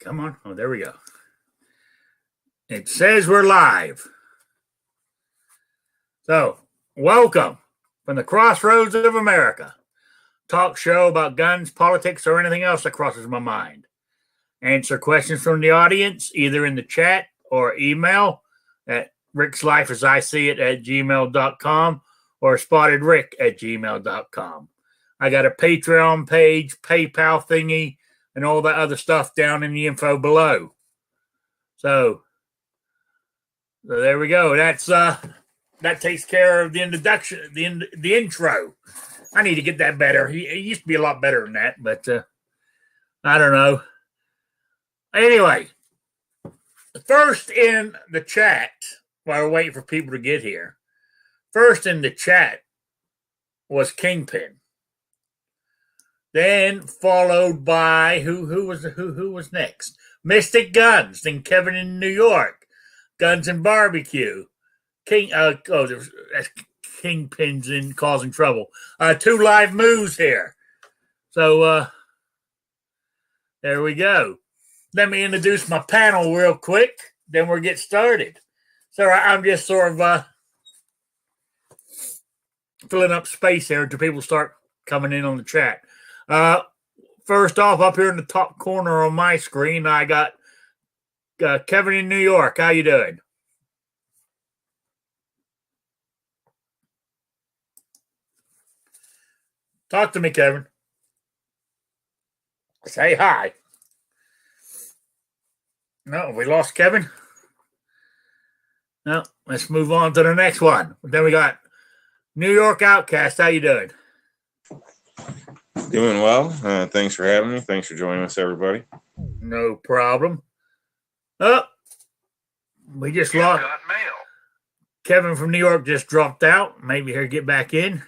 Come on. Oh, there we go. It says we're live. So, welcome from the crossroads of America. Talk show about guns, politics, or anything else that crosses my mind. Answer questions from the audience, either in the chat or email at rickslifeasiseeit@gmail.com or spottedrick@gmail.com. I got a Patreon page, PayPal thingy, and all that other stuff down in the info below. So there we go. That takes care of the introduction, the intro. I need to get that better. It used to be a lot better than that, but I don't know. Anyway, first in the chat, while we're waiting for people to get here, first in the chat was Kingpin. Then followed by who was next? Mystic Guns. Then Kevin in New York. Guns and Barbecue. That's Kingpin's in causing trouble. Two live moves here. So there we go. Let me introduce my panel real quick. Then we'll get started. So I'm just sort of filling up space here until people start coming in on the chat. First off, up here in the top corner on my screen, I got Kevin in New York. How you doing? Talk to me, Kevin. Say hi. No, we lost Kevin. No, let's move on to the next one. Then we got New York Outcast. How you doing? Doing well. Thanks for having me. Thanks for joining us, everybody. No problem. Oh, we just lost mail. Kevin from New York just dropped out. Maybe he'll get back in.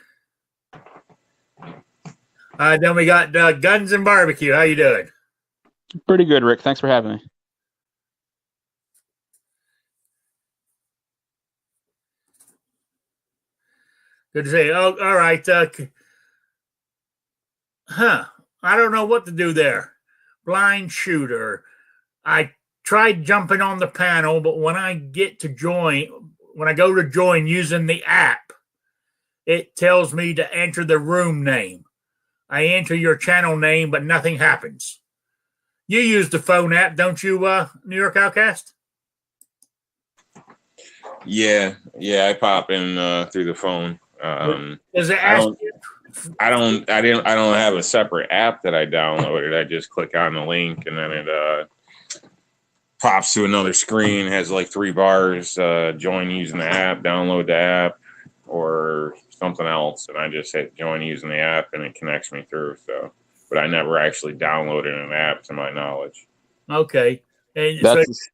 Then we got Guns and Barbecue. How you doing? Pretty good, Rick. Thanks for having me. Good to see you. Oh, all right. I don't know what to do there. Blind shooter. I tried jumping on the panel, but when I go to join using the app, it tells me to enter the room name. I enter your channel name, but nothing happens. You use the phone app, don't you, New York Outcast? Yeah, I pop in through the phone. Does it ask you? I don't have a separate app that I downloaded. I just click on the link and then it pops to another screen. It has like 3 bars, join using the app, download the app, or something else. And I just hit join using the app and it connects me through. So, but I never actually downloaded an app to my knowledge. Okay. And that's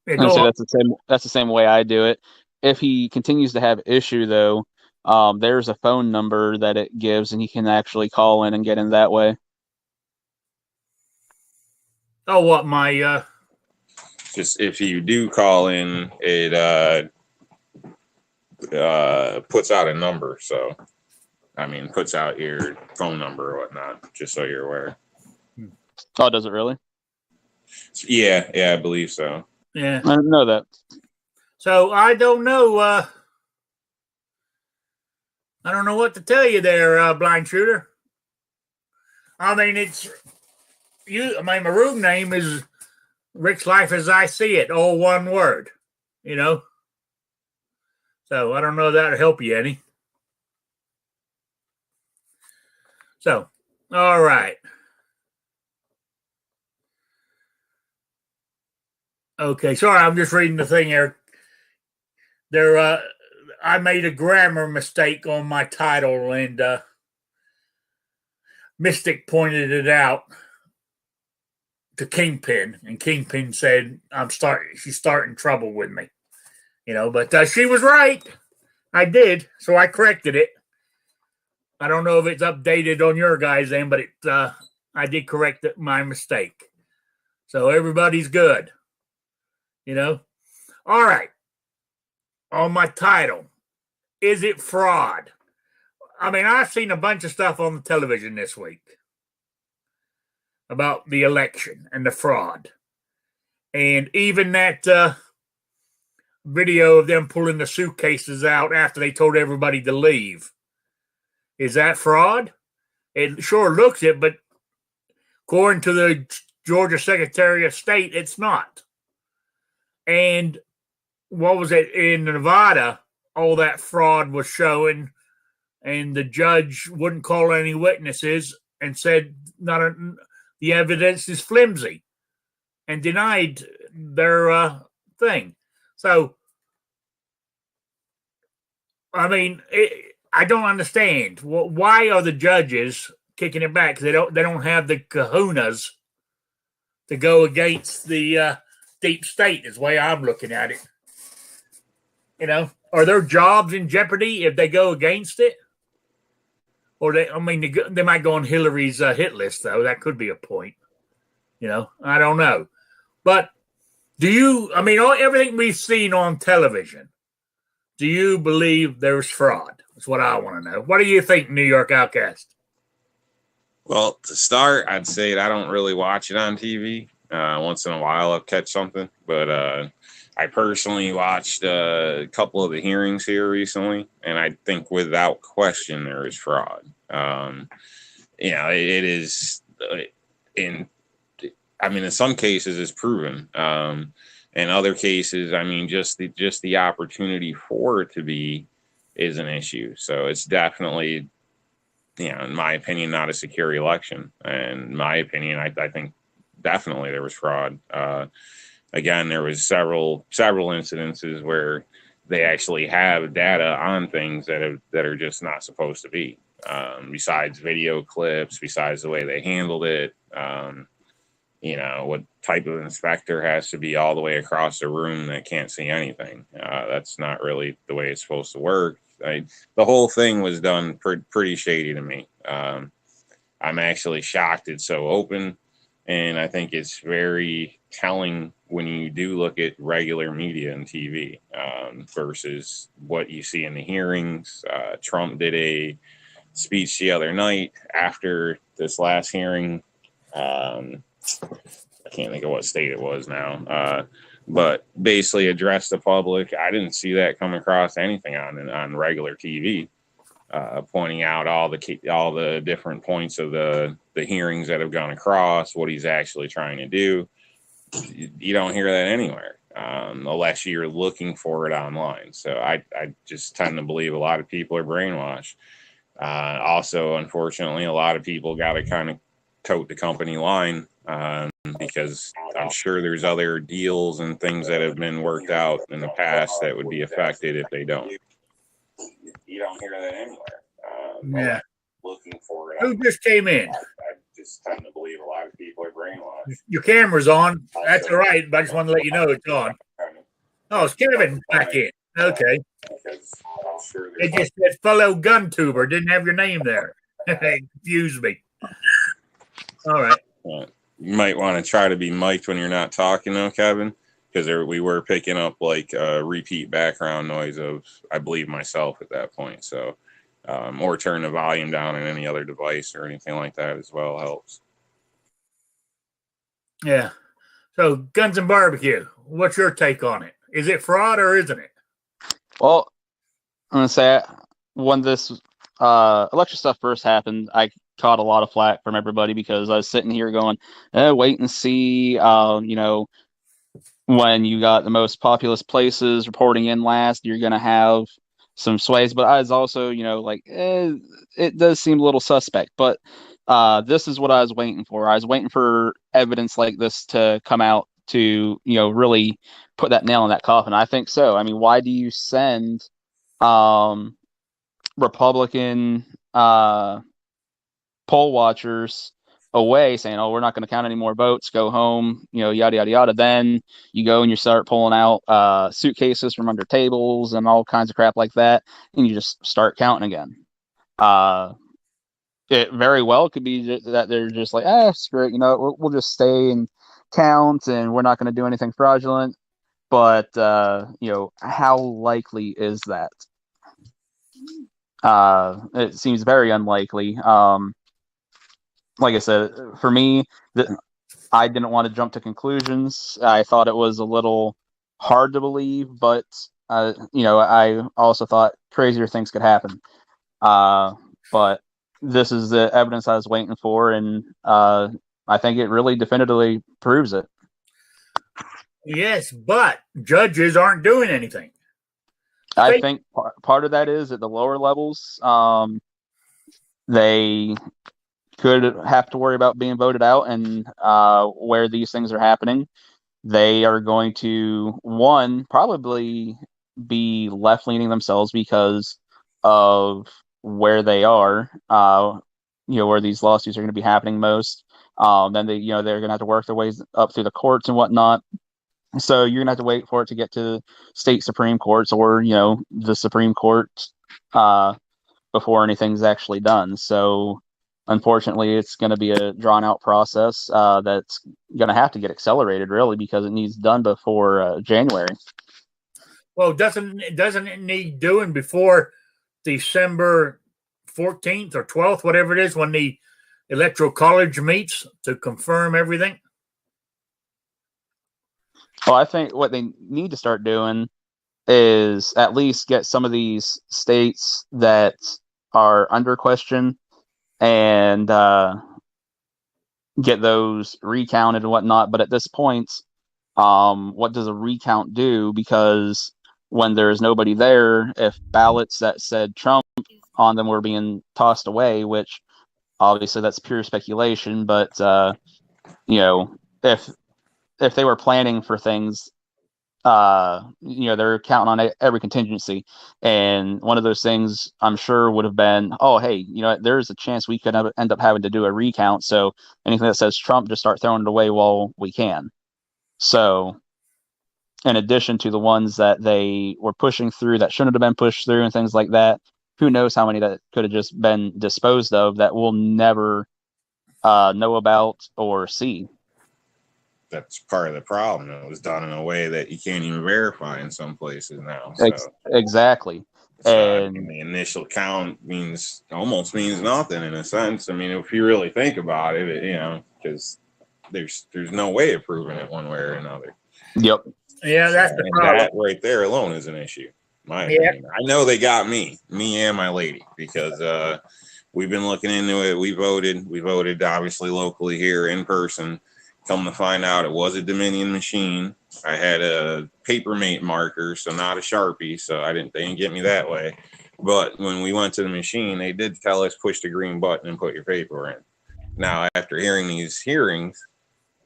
the same way I do it. If he continues to have issue though, there's a phone number that it gives, and you can actually call in and get in that way. Oh, what my? Just if you do call in, it puts out a number. So, I mean, puts out your phone number or whatnot, just so you're aware. Oh, does it really? Yeah, I believe so. Yeah, I didn't know that. So I don't know. I don't know what to tell you there, blind shooter. I mean, my room name is Rick's Life as I See It, all one word, you know. So I don't know if that'll help you any. So, all right. Okay, sorry, I'm just reading the thing here. I made a grammar mistake on my title, and Mystic pointed it out to Kingpin, and Kingpin said, she's starting trouble with me, you know, but she was right. I did, so I corrected it. I don't know if it's updated on your guys' end, but I did correct my mistake. So everybody's good, you know. All right. On my title, is it fraud? I mean, I've seen a bunch of stuff on the television this week. about the election and the fraud. And even that video of them pulling the suitcases out after they told everybody to leave. Is that fraud? It sure looks it, but according to the Georgia Secretary of State, it's not. And what was it in Nevada? All that fraud was showing, and the judge wouldn't call any witnesses and said the evidence is flimsy and denied their thing. So, I mean, I don't understand. Why are the judges kicking it back? They don't have the kahunas to go against the deep state. Is the way I'm looking at it. You know, are their jobs in jeopardy if they go against it? Or they might go on Hillary's hit list, though. That could be a point. You know, I don't know. But everything we've seen on television, do you believe there's fraud? That's what I want to know. What do you think, New York Outcast? Well, to start, I'd say I don't really watch it on TV. Once in a while, I'll catch something. But I personally watched a couple of the hearings here recently, and I think without question there is fraud. It is in some cases it's proven. In other cases, just the opportunity for it to be is an issue. So it's definitely, in my opinion, not a secure election. And in my opinion, I think definitely there was fraud. Again, there was several incidences where they actually have data on things that are just not supposed to be. Besides video clips, besides the way they handled it, what type of inspector has to be all the way across the room that can't see anything. That's not really the way it's supposed to work. The whole thing was done pretty shady to me. I'm actually shocked it's so open, and I think it's very telling when you do look at regular media and TV versus what you see in the hearings. Trump did a speech the other night after this last hearing. I can't think of what state it was now, but basically addressed the public. I didn't see that come across anything on regular TV, pointing out all the different points of the hearings that have gone across, what he's actually trying to do. You don't hear that anywhere unless you're looking for it online. So I just tend to believe a lot of people are brainwashed. Also, unfortunately, a lot of people got to kind of tote the company line because I'm sure there's other deals and things that have been worked out in the past that would be affected if they don't. You don't hear that anywhere. Yeah. Looking for it. Who just came in? I just tend to believe a lot of people are brainwashed. Your camera's on. That's all right, but I just want to let you know it's on. Oh, it's Kevin back in. Okay. It just said fellow gun tuber. Didn't have your name there. It confused me. All right. You might want to try to be mic'd when you're not talking, though, Kevin, because we were picking up like repeat background noise of, I believe, myself at that point. So, or turn the volume down on any other device or anything like that as well helps. Yeah. So, guns and barbecue. What's your take on it? Is it fraud or isn't it? Well, I'm going to say when this election stuff first happened, I caught a lot of flack from everybody because I was sitting here going, wait and see, when you got the most populous places reporting in last, you're going to have some sways. But I was also, it does seem a little suspect. But this is what I was waiting for. I was waiting for evidence like this to come out to, really put that nail in that coffin. I think so. I mean, why do you send Republican poll watchers away saying, oh, we're not going to count any more votes, go home, yada, yada, yada. Then you go and you start pulling out suitcases from under tables and all kinds of crap like that, and you just start counting again. It very well could be that they're just like, screw it, we'll just stay and count, and we're not going to do anything fraudulent. But, how likely is that? It seems very unlikely. like I said, for me, I didn't want to jump to conclusions. I thought it was a little hard to believe, but I also thought crazier things could happen. But this is the evidence I was waiting for, and I think it really definitively proves it. Yes, but judges aren't doing anything. I think part of that is at the lower levels, they could have to worry about being voted out, and where these things are happening, they are going to, one, probably be left leaning themselves because of where they are, where these lawsuits are going to be happening most. Then they're going to have to work their ways up through the courts and whatnot. So you're going to have to wait for it to get to state Supreme Courts or, the Supreme Court before anything's actually done. So unfortunately, it's going to be a drawn out process that's going to have to get accelerated, really, because it needs done before January. Well, doesn't it need doing before December 14th or 12th, whatever it is, when the Electoral College meets to confirm everything? Well, I think what they need to start doing is at least get some of these states that are under question and get those recounted and whatnot. But at this point, what does a recount do? Because when there's nobody there, if ballots that said Trump on them were being tossed away, which obviously that's pure speculation, but if they were planning for things, they're counting on every contingency. And one of those things I'm sure would have been, oh, hey, there's a chance we could end up having to do a recount. So anything that says Trump, just start throwing it away while we can. So in addition to the ones that they were pushing through that shouldn't have been pushed through and things like that, who knows how many that could have just been disposed of that we'll never know about or see. That's part of the problem. It was done in a way that you can't even verify in some places now. So. Exactly. And the initial count almost means nothing in a sense. I mean, if you really think about it, because there's no way of proving it one way or another. Yep. Yeah, that's the problem. That right there alone is an issue. My opinion. I know they got me and my lady, because we've been looking into it. We voted obviously locally here in person. Come to find out, it was a Dominion machine. I had a Papermate marker, so not a Sharpie, so they didn't get me that way. But when we went to the machine, they did tell us push the green button and put your paper in. Now, after hearing these hearings,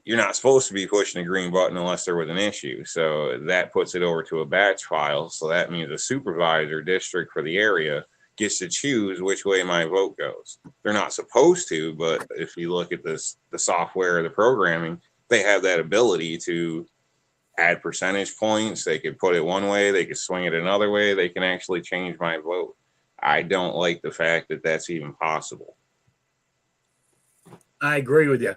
you're not supposed to be pushing the green button unless there was an issue. So that puts it over to a batch file. So that means a supervisor district for the area gets to choose which way my vote goes. They're not supposed to, but if you look at the software, the programming, they have that ability to add percentage points. They could put it one way, they could swing it another way, they can actually change my vote. I don't like the fact that that's even possible. I agree with you.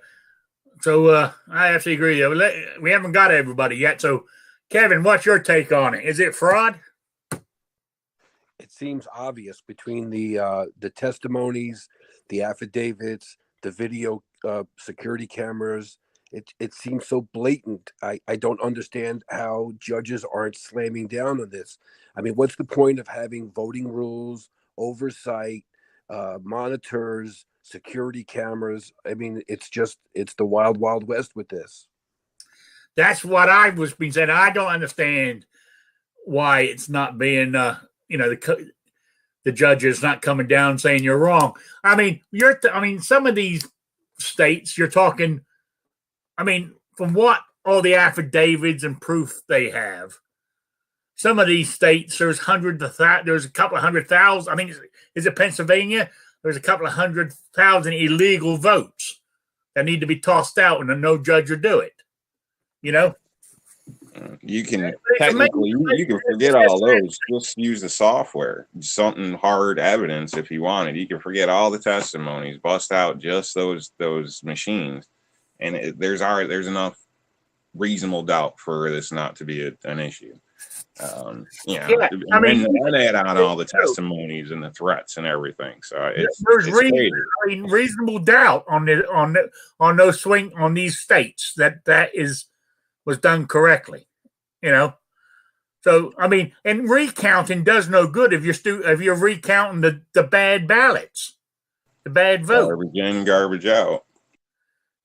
So I actually agree with you. We haven't got everybody yet. So, Kevin, what's your take on it? Is it fraud? It seems obvious between the testimonies, the affidavits, the video security cameras. It seems so blatant. I don't understand how judges aren't slamming down on this. I mean, what's the point of having voting rules, oversight, monitors, security cameras? I mean, it's the wild, wild west with this. That's what I was being saying. I don't understand why it's not being, the judges not coming down saying you're wrong. I mean, some of these states you're talking, from what all the affidavits and proof they have, some of these states, there's there's a couple of 100,000. I mean, is it Pennsylvania? There's a couple of 100,000 illegal votes that need to be tossed out, and no judge will do it. You can technically you can forget all those. Just use the software. Something hard evidence if you wanted. You can forget all the testimonies, bust out just those machines, and there's enough reasonable doubt for this not to be an issue. Yeah, I mean, and add on all the testimonies and the threats and everything. So it's crazy. Reasonable doubt on these states that was done correctly. You know, so I mean, and recounting does no good if you're recounting the bad ballots, the bad vote. Garbage in, garbage out.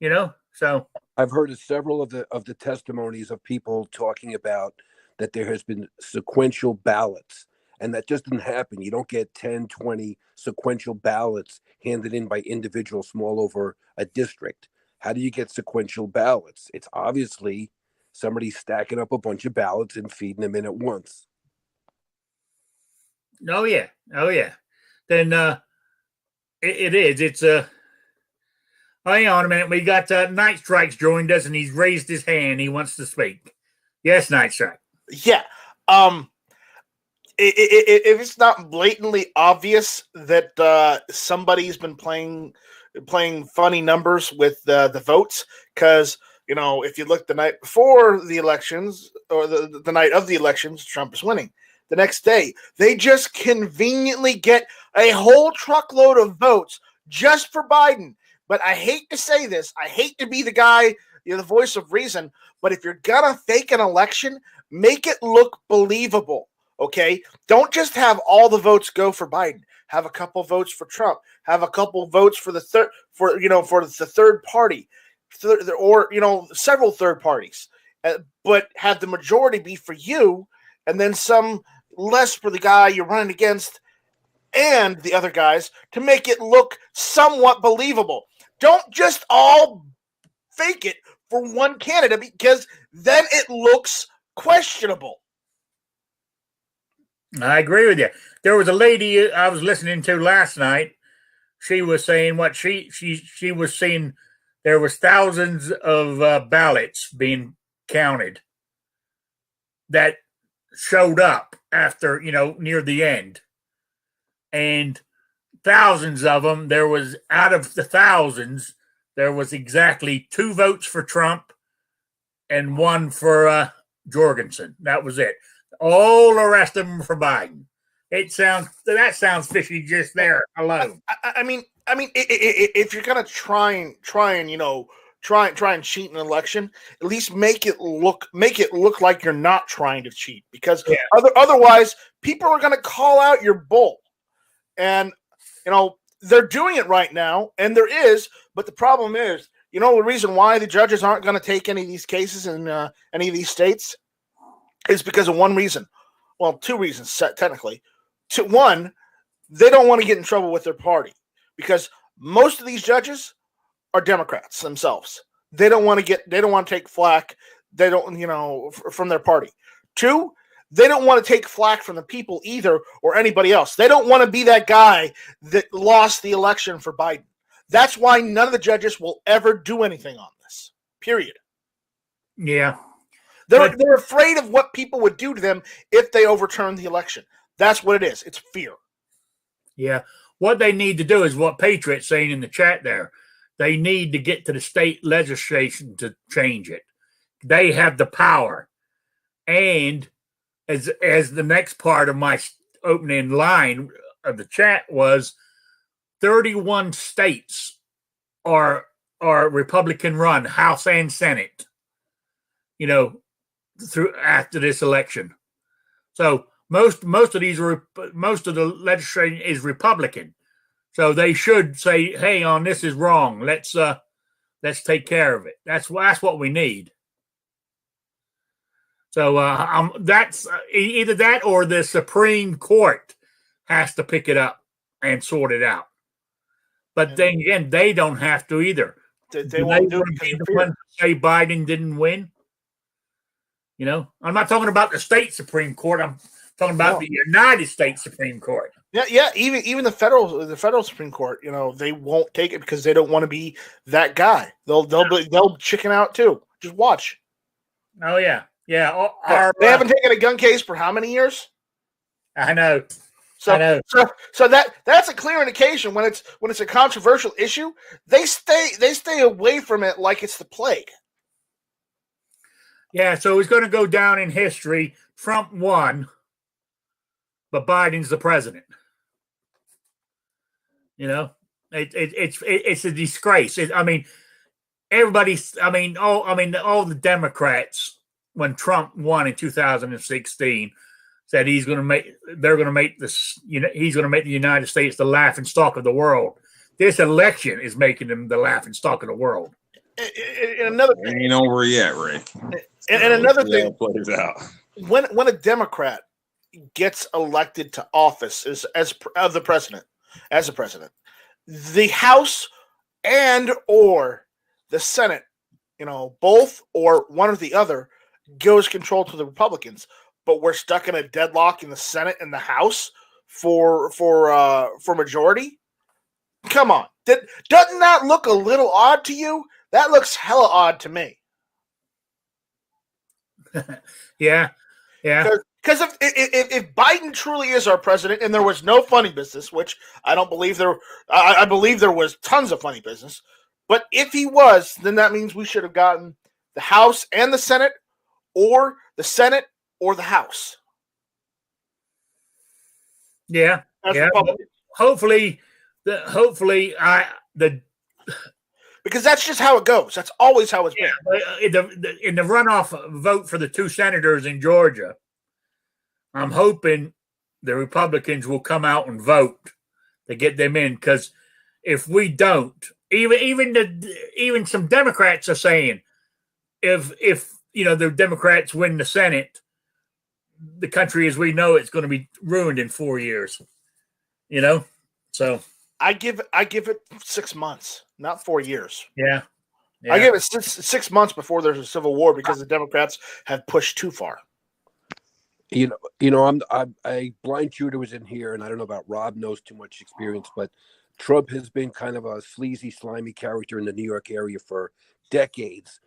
You know, so I've heard of several of the testimonies of people talking about that there has been sequential ballots, and that just didn't happen. You don't get 10, 20 sequential ballots handed in by individuals from all over a district. How do you get sequential ballots? It's obviously somebody stacking up a bunch of ballots and feeding them in at once. Oh yeah. Then it is. It's hang on a minute. We got Night Strike's joined us, and he's raised his hand. He wants to speak. Yes, Night Strike. Yeah. If it's not blatantly obvious that somebody's been playing funny numbers with the votes, because if you look the night before the elections or the night of the elections, Trump is winning. The next day, they just conveniently get a whole truckload of votes just for Biden. But I hate to say this. I hate to be the guy, the voice of reason. But if you're gonna fake an election, make it look believable. Okay, don't just have all the votes go for Biden. Have a couple votes for Trump. Have a couple votes for the third party, or several third parties. But have the majority be for you, and then some less for the guy you're running against and the other guys, to make it look somewhat believable. Don't just all fake it for one candidate, because then it looks questionable. I agree with you. There was a lady I was listening to last night. She was saying what she was seeing. There was thousands of ballots being counted that showed up after, near the end. And thousands of them, there was, out of the thousands, there was exactly 2 votes for Trump and 1 for Jorgensen. That was it. All the rest of them for Biden. That sounds fishy just there alone. I mean, if you're gonna try and cheat an election, at least make it look like you're not trying to cheat, because otherwise people are gonna call out your bull, and they're doing it right now, and but the problem is, the reason why the judges aren't going to take any of these cases in any of these states is because of one reason. Well, 2 reasons technically. One, they don't want to get in trouble with their party, because most of these judges are Democrats themselves. They don't want to take flack. They don't, from their party. 2, they don't want to take flack from the people either, or anybody else. They don't want to be that guy that lost the election for Biden. That's why none of the judges will ever do anything on this. Period. Yeah. They're afraid of what people would do to them if they overturn the election. That's what it is. It's fear. Yeah. What they need to do is what Patriot's saying in the chat there. They need to get to the state legislation to change it. They have the power. And as the next part of my opening line of the chat was, 31 states are Republican run, House and Senate, through after this election. So most of the legislation is Republican. So they should say, hey, this is wrong. Let's take care of it. That's what we need. So that's either that or the Supreme Court has to pick it up and sort it out. But then again, they don't have to either. They won't do it. Say Biden didn't win. I'm not talking about the state Supreme Court. I'm talking about the United States Supreme Court. Yeah. Even the federal Supreme Court, they won't take it because they don't want to be that guy. They'll chicken out too. Just watch. Oh yeah. They haven't taken a gun case for how many years? I know. So that's a clear indication when it's a controversial issue, they stay away from it like it's the plague. Yeah, so it's going to go down in history. Trump won, but Biden's the president. You know, it's a disgrace. I mean, everybody's. I mean, all the Democrats when Trump won in 2016 said he's going to make. They're going to make this. He's going to make the United States the laughing stock of the world. This election is making them the laughing stock of the world. And another It ain't over yet, Ray. And another thing, plays out. When a Democrat gets elected to office as the president, the House and or the Senate, both or one or the other, goes control to the Republicans. But we're stuck in a deadlock in the Senate and the House for majority. Come on, doesn't that look a little odd to you? That looks hella odd to me. Yeah. Because if Biden truly is our president, and there was no funny business, which I don't believe I believe there was tons of funny business, but if he was, then that means we should have gotten the House and the Senate, or the Senate or the House. Yeah, yeah. Hopefully, because that's just how it goes. That's always how it's been. In the runoff vote for the 2 senators in Georgia, I'm hoping the Republicans will come out and vote to get them in. Because if we don't, even some Democrats are saying, if the Democrats win the Senate, the country as we know it's going to be ruined in 4 years. So I give it 6 months, not 4 years. Yeah. I give it 6 months before there's a civil war because the Democrats have pushed too far. I Blind Shooter was in here, and I don't know about Rob knows too much experience, but Trump has been kind of a sleazy, slimy character in the New York area for decades.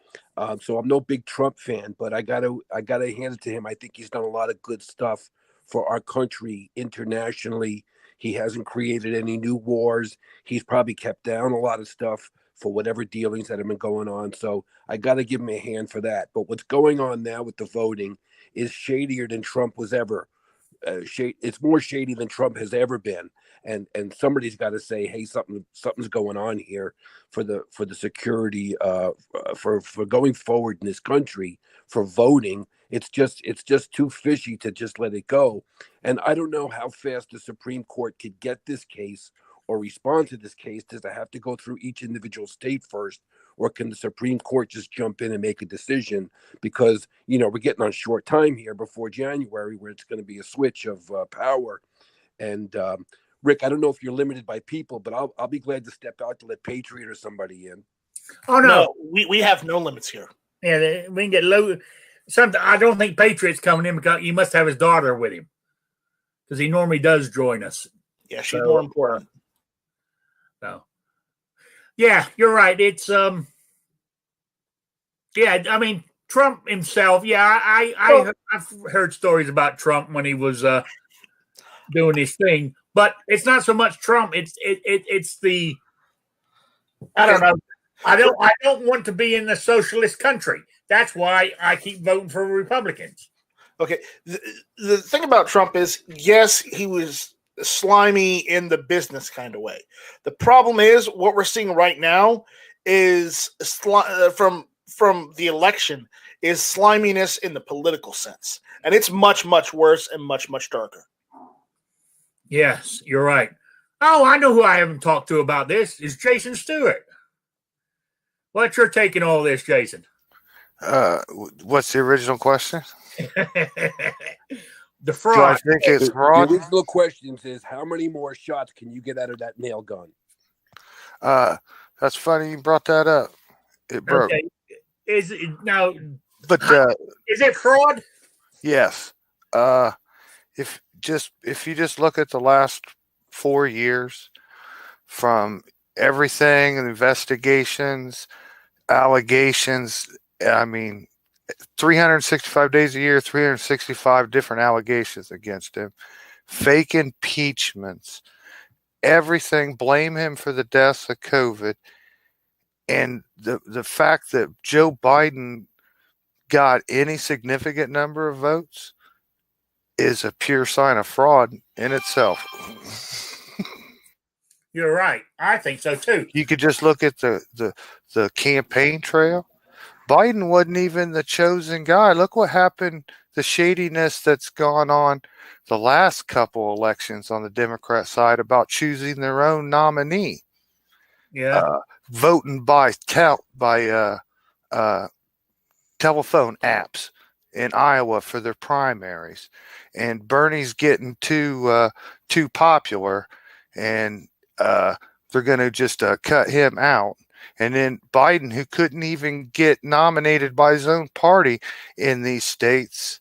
So I'm no big Trump fan, but I gotta hand it to him. I think he's done a lot of good stuff for our country internationally. He hasn't created any new wars. He's probably kept down a lot of stuff for whatever dealings that have been going on. So I got to give him a hand for that. But what's going on now with the voting is shadier than Trump was ever. It's more shady than Trump has ever been. And somebody's got to say, hey, something's going on here for the security for going forward in this country for voting. It's just too fishy to just let it go. And I don't know how fast the Supreme Court could get this case or respond to this case. Does it have to go through each individual state first, or can the Supreme Court just jump in and make a decision? Because we're getting on short time here before January, where it's going to be a switch of power. And Rick, I don't know if you're limited by people, but I'll be glad to step out to let Patriot or somebody in. Oh no, we have no limits here. Yeah, we can get low. I don't think Patriot's coming in because you must have his daughter with him, because he normally does join us. Yeah, she's more important. So, yeah, you're right. It's yeah. I mean, Trump himself. Yeah, I've heard stories about Trump when he was doing his thing, but it's not so much Trump. It's the I don't know. I don't want to be in the socialist country. That's why I keep voting for Republicans. Okay. The thing about Trump is, yes, he was slimy in the business kind of way. The problem is what we're seeing right now is from the election is sliminess in the political sense. And it's much, much worse and much, much darker. Yes, you're right. Oh, I know who I haven't talked to about this is Jason Stewart. What's your take on all this, Jason? What's the original question? The fraud. Do I think it's fraud? The original question is, how many more shots can you get out of that nail gun? That's funny you brought that up. It broke. Okay. Is it now? But is it fraud? Yes. If you just look at the last 4 years, from everything, investigations, allegations, I mean, 365 days a year, 365 different allegations against him, fake impeachments, everything, blame him for the deaths of COVID. And the fact that Joe Biden got any significant number of votes is a pure sign of fraud in itself. You're right. I think so too. You could just look at the campaign trail. Biden wasn't even the chosen guy. Look what happened, the shadiness that's gone on the last couple elections on the Democrat side about choosing their own nominee. Yeah. Voting by telephone apps in Iowa for their primaries, and Bernie's getting too popular, and they're going to just cut him out. And then Biden, who couldn't even get nominated by his own party in these states,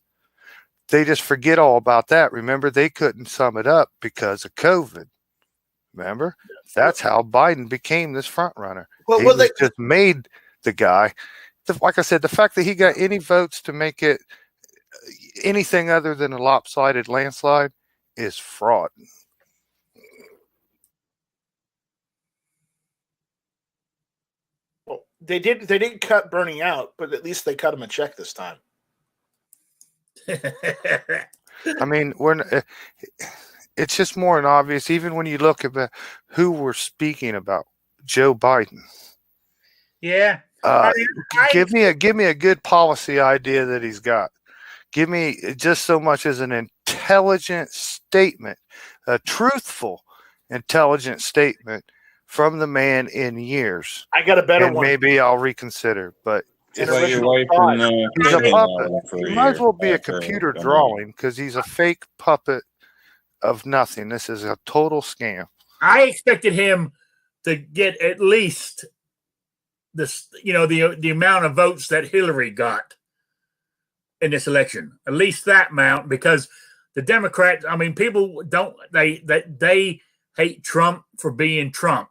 they just forget all about that. Remember, they couldn't sum it up because of COVID. Remember, that's how Biden became this front runner. Well, He was just made the guy. Like I said, the fact that he got any votes to make it anything other than a lopsided landslide is fraud. Well, they didn't cut Bernie out, but at least they cut him a check this time. I mean, it's just more than obvious, even when you look at who we're speaking about, Joe Biden. Yeah. Give me a good policy idea that he's got. Give me just so much as an intelligent statement, a truthful, intelligent statement from the man in years. I got a better one. Maybe I'll reconsider, but It's like your wife and he's a puppet. for He might as well be a for- computer for- drawing because he's a fake puppet of nothing. This is a total scam. I expected him to get at least this, the amount of votes that Hillary got in this election, at least that amount, because the Democrats, I mean, people they hate Trump for being Trump,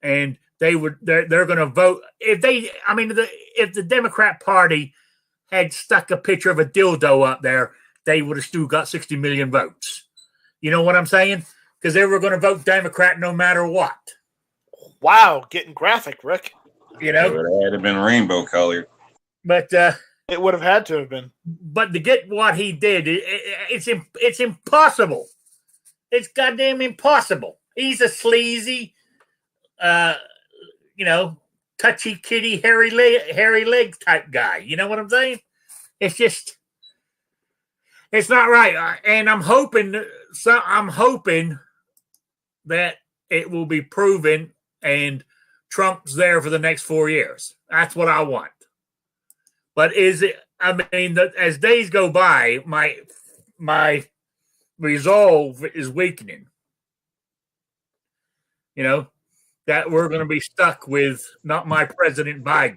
and they're going to vote if the Democrat Party had stuck a picture of a dildo up there, they would have still got 60 million votes. You know what I'm saying? Because they were going to vote Democrat no matter what. Wow, getting graphic, Rick. You know, It would have been rainbow colored. but it would have had to have been. But to get what he did, it's impossible. It's goddamn impossible. He's a sleazy, touchy kitty, hairy leg type guy. You know what I'm saying? It's just, it's not right. And I'm hoping that it will be proven and Trump's there for the next 4 years. That's what I want. But as days go by, my resolve is weakening. You know, that we're going to be stuck with not my President Biden.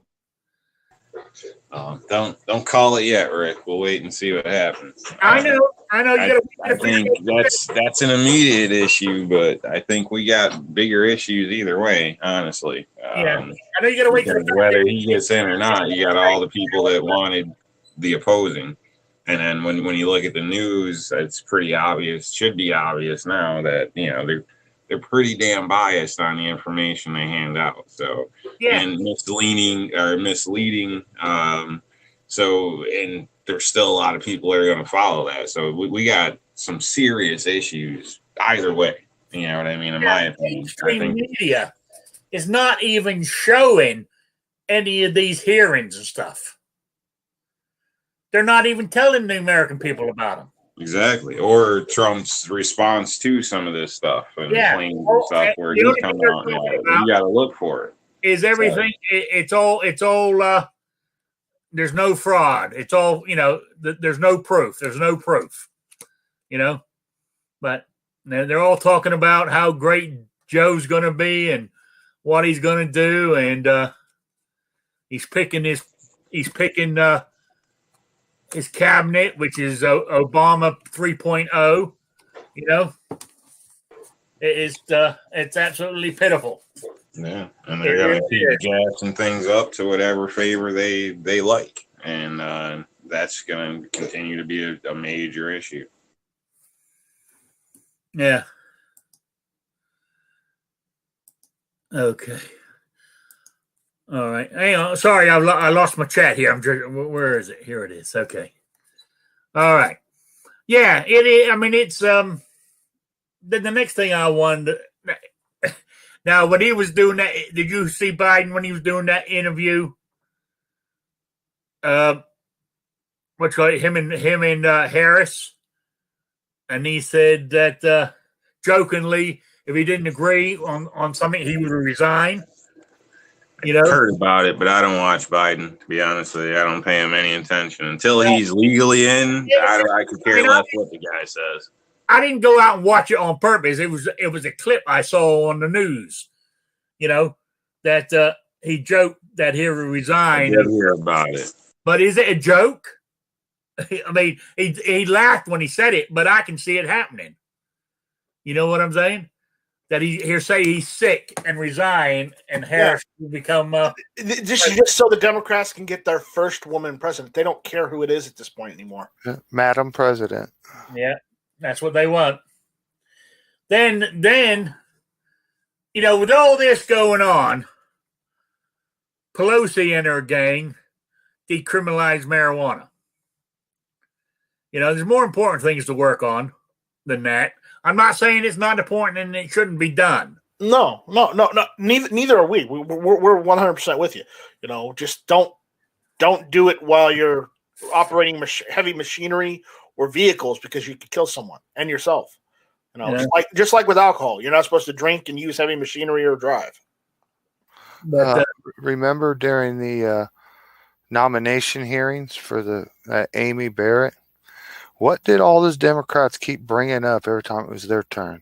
Don't call it yet, Rick. We'll wait and see what happens. I know. I think that's an immediate issue, but I think we got bigger issues either way. Honestly, yeah. I know you got to wait. Whether he gets in or not, you got all the people that wanted the opposing, and then when you look at the news, it's pretty obvious. Should be obvious now that they're pretty damn biased on the information they hand out. So and misleading. And there's still a lot of people that are going to follow that. So we got some serious issues either way. You know what I mean? In my opinion, mainstream media is not even showing any of these hearings and stuff. They're not even telling the American people about them. Exactly. Or Trump's response to some of this stuff and claims and stuff where he's coming out. You got to look for it. Is everything? So. It's all. There's no fraud. It's all, there's no proof. There's no proof, but they're all talking about how great Joe's going to be and what he's going to do. And he's picking his cabinet, which is Obama 3.0, it's absolutely pitiful. Yeah, and they're going to keep gassing things up to whatever favor they like, and that's going to continue to be a major issue. Yeah. Okay. All right. Hang on. Sorry, I lost my chat here. I'm just, where is it? Here it is. Okay. All right. Yeah, it is. I mean, it's the next thing I wonder. Now, when he was doing that, did you see Biden when he was doing that interview? What's called him and Harris, and he said that jokingly, if he didn't agree on something, he would resign. You know, Heard about it, but I don't watch Biden. To be honest with you, I don't pay him any attention until he's legally in. I could care less what the guy says. I didn't go out and watch it on purpose. It was a clip I saw on the news. You know, that he joked that he would resign. I did hear about it. But is it a joke? I mean, he laughed when he said it, but I can see it happening. You know what I'm saying? That he'll say he's sick and resign, and Harris will become just so the Democrats can get their first woman president. They don't care who it is at this point anymore. Madam President. Yeah, that's what they want. Then you know, with all this going on, Pelosi and her gang decriminalized marijuana. You know, there's more important things to work on than that. I'm not saying it's not important and it shouldn't be done. No. Neither are we. We're 100% with you. You know, just don't do it while you're operating heavy machinery or vehicles, because you could kill someone and yourself. You know, just like with alcohol, you're not supposed to drink and use heavy machinery or drive. But remember during the nomination hearings for the Amy Barrett, what did all those Democrats keep bringing up every time it was their turn?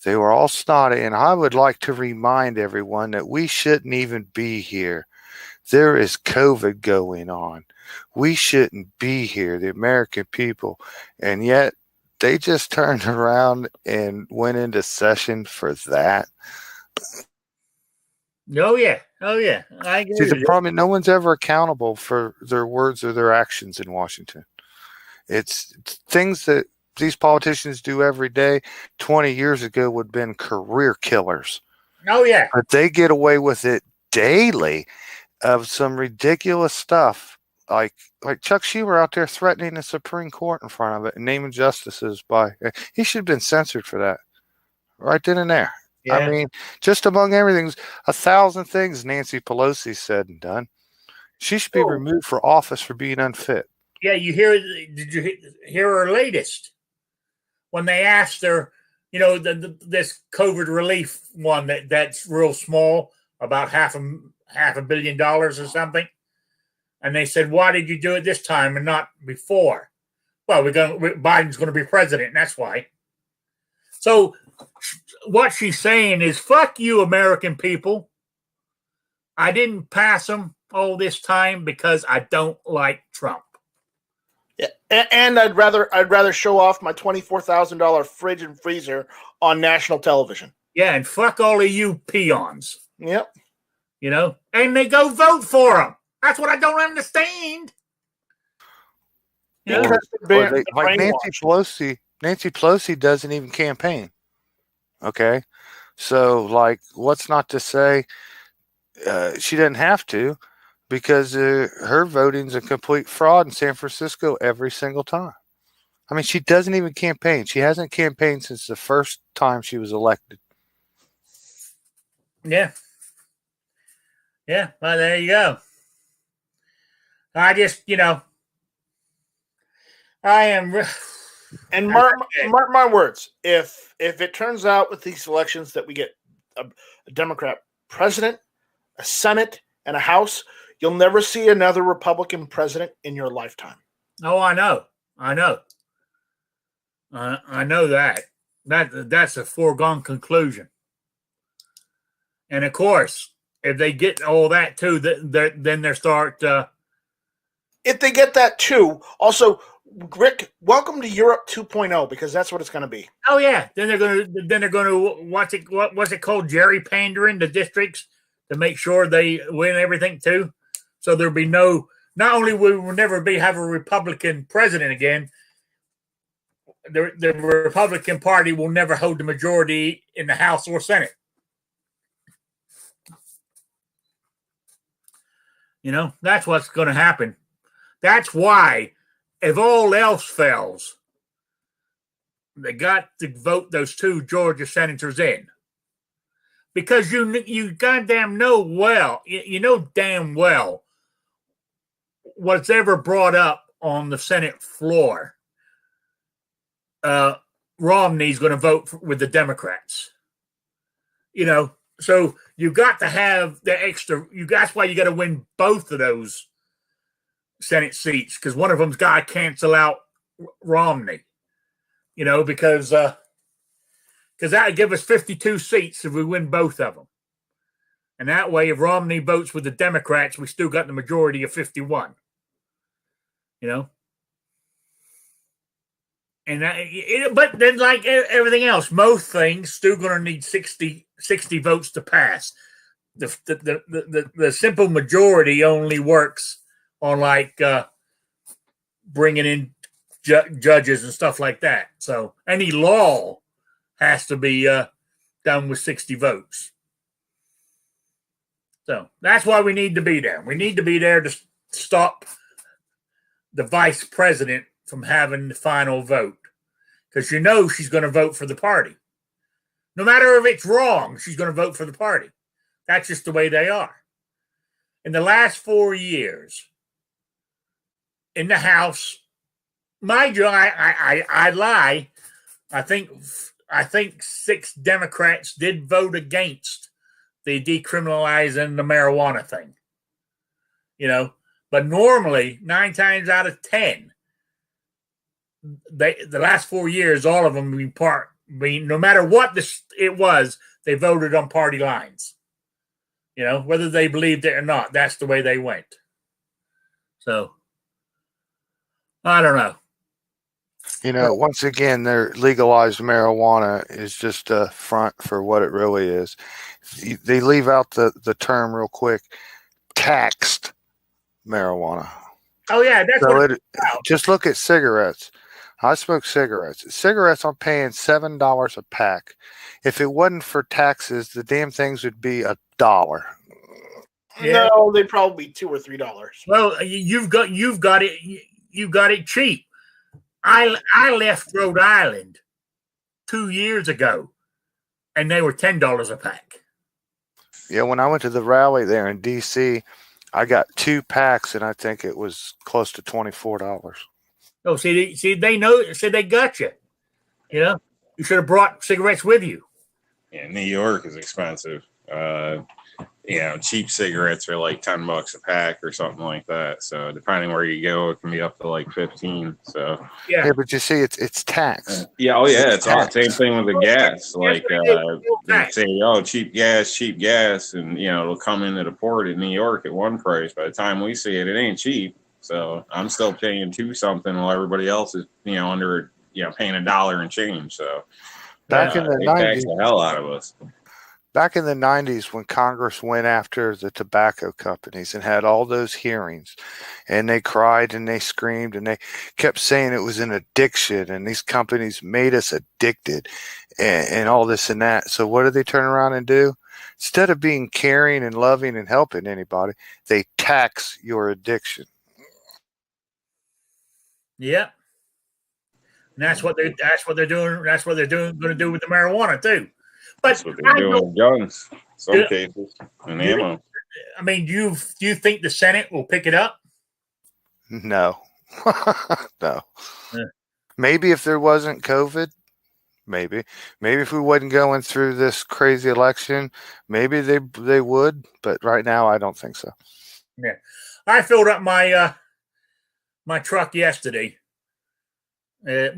They were all snotty, and I would like to remind everyone that we shouldn't even be here. There is COVID going on. We shouldn't be here, the American people. And yet they just turned around and went into session for that. Oh, yeah. I agree. See, the problem is no one's ever accountable for their words or their actions in Washington. It's things that these politicians do every day. 20 years ago would have been career killers. Oh, yeah. But they get away with it daily of some ridiculous stuff. Like Chuck Schumer out there threatening the Supreme Court in front of it and naming justices he should have been censored for that. Right then and there. Yeah. I mean, just among everything, 1,000 things Nancy Pelosi said and done. She should be removed for office for being unfit. Yeah, did you hear her latest? When they asked her, you know, this COVID relief one that's real small, about half $500 million or something. And they said, why did you do it this time and not before? Well, Biden's going to be president, and that's why. So what she's saying is, fuck you, American people. I didn't pass them all this time because I don't like Trump. Yeah, and I'd rather show off my $24,000 fridge and freezer on national television. Yeah, and fuck all of you peons. Yep. You know, and they go vote for them. That's what I don't understand. You know? Like Nancy Pelosi doesn't even campaign. Okay, so like, what's not to say? She doesn't have to. Because her voting's a complete fraud in San Francisco every single time. I mean, she doesn't even campaign. She hasn't campaigned since the first time she was elected. Yeah. Yeah, well, there you go. I just, you know, I am... And mark my words, if it turns out with these elections that we get a Democrat president, a Senate, and a House... You'll never see another Republican president in your lifetime. Oh, I know that. That's a foregone conclusion. And of course, if they get all that too, then they start. If they get that too, also, Rick, welcome to Europe 2.0, because that's what it's going to be. Oh yeah, then they're going to what's it called, gerrymandering the districts to make sure they win everything too. So there'll be not only will we never have a Republican president again, the Republican Party will never hold the majority in the House or Senate. That's what's going to happen. That's why, if all else fails, they got to vote those 2 Georgia senators in. Because you goddamn know well, you know damn well what's ever brought up on the Senate floor. Romney's going to vote with the Democrats. So you got to have the extra. That's why you got to win both of those Senate seats, because one of them's got to cancel out Romney. Because that would give us 52 seats if we win both of them. And that way, if Romney votes with the Democrats, we still got the majority of 51. But then, like everything else, most things still going to need 60 votes to pass. The simple majority only works on bringing in judges and stuff like that. So any law has to be done with 60 votes. So that's why we need to be there. We need to be there to stop the vice president from having the final vote, because she's going to vote for the party. No matter if it's wrong, she's going to vote for the party. That's just the way they are. In the last 4 years in the House, mind you, I lie. I think 6 Democrats did vote against the decriminalizing the marijuana thing. But normally 9 times out of 10, the last 4 years, all of them no matter what it was, they voted on party lines. Whether they believed it or not, that's the way they went. So I don't know. Once again, their legalized marijuana is just a front for what it really is. They leave out the term real quick, taxed marijuana. Oh yeah, that's so what it's about. Just look at cigarettes. I smoke cigarettes. Cigarettes, I'm paying $7 a pack. If it wasn't for taxes, the damn things would be $1. Yeah. No, they'd probably be $2 or $3. Well, you've got it cheap. I left Rhode Island 2 years ago, and they were $10 a pack. Yeah, when I went to the rally there in D.C., I got 2 packs, and I think it was close to $24. Oh, see, they know. See, they got you. You should have brought cigarettes with you. Yeah, New York is expensive. Cheap cigarettes are like $10 a pack or something like that. So depending where you go, it can be up to like 15. So yeah, but you see, it's tax. It's all same thing with the gas. Like they say, cheap gas, and it'll come into the port in New York at one price. By the time we see it, it ain't cheap. So I'm still paying $2 something while everybody else is under paying $1 and change. So back in the 90s, tax the hell out of us. Back in the 90s, when Congress went after the tobacco companies and had all those hearings, and they cried and they screamed and they kept saying it was an addiction and these companies made us addicted and all this and that. So what did they turn around and do? Instead of being caring and loving and helping anybody, they tax your addiction. Yep. And that's what they're doing. That's what they're going to do with the marijuana too. But that's what they're doing with guns, some cases, and ammo. I mean, do you think the Senate will pick it up? No, no. Yeah. Maybe if there wasn't COVID, maybe if we wasn't going through this crazy election, maybe they would. But right now, I don't think so. Yeah, I filled up my my truck yesterday. I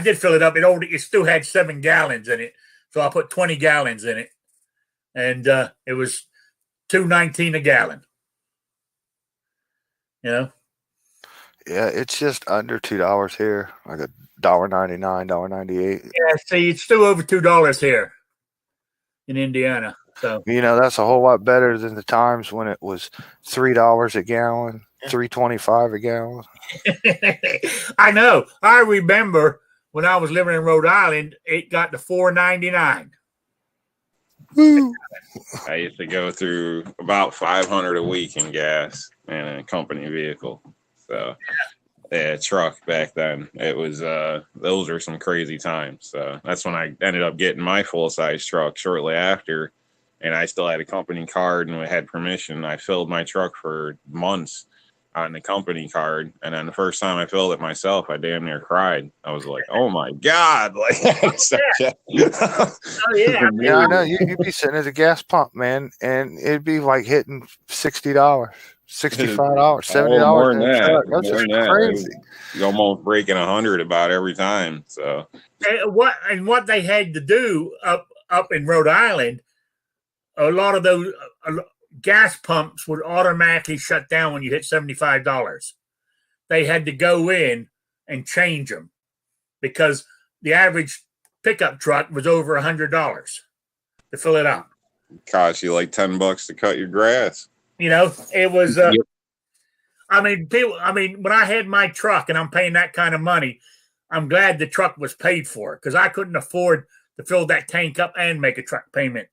did fill it up. It still had 7 gallons in it, so I put 20 gallons in it, and it was $2.19 a gallon. Yeah, it's just under $2 here, like $1.99, $1.98. Yeah, see, it's still over $2 here in Indiana. So that's a whole lot better than the times when it was $3 a gallon, $3.25 a gallon. I know. I remember when I was living in Rhode Island, it got to $4.99. Woo. I used to go through about 500 a week in gas in a company vehicle. So, yeah, truck back then. It was those were some crazy times. So that's when I ended up getting my full size truck shortly after, and I still had a company card and had permission. I filled my truck for months on the company card, and then the first time I filled it myself, I damn near cried. I was like, "Oh my god!" Like, Oh yeah, Yeah, I know. You'd be sitting at the gas pump, man, and it'd be like hitting $60, $65, $70 more than in a that. truck. That's More just than that. crazy. You almost breaking 100 about every time. So what they had to do up in Rhode Island, a lot of those gas pumps would automatically shut down when you hit $75. They had to go in and change them because the average pickup truck was over $100 to fill it up. cost you like $10 to cut your grass. You know, it was. Yep. I mean, when I had my truck and I'm paying that kind of money, I'm glad the truck was paid for because I couldn't afford to fill that tank up and make a truck payment.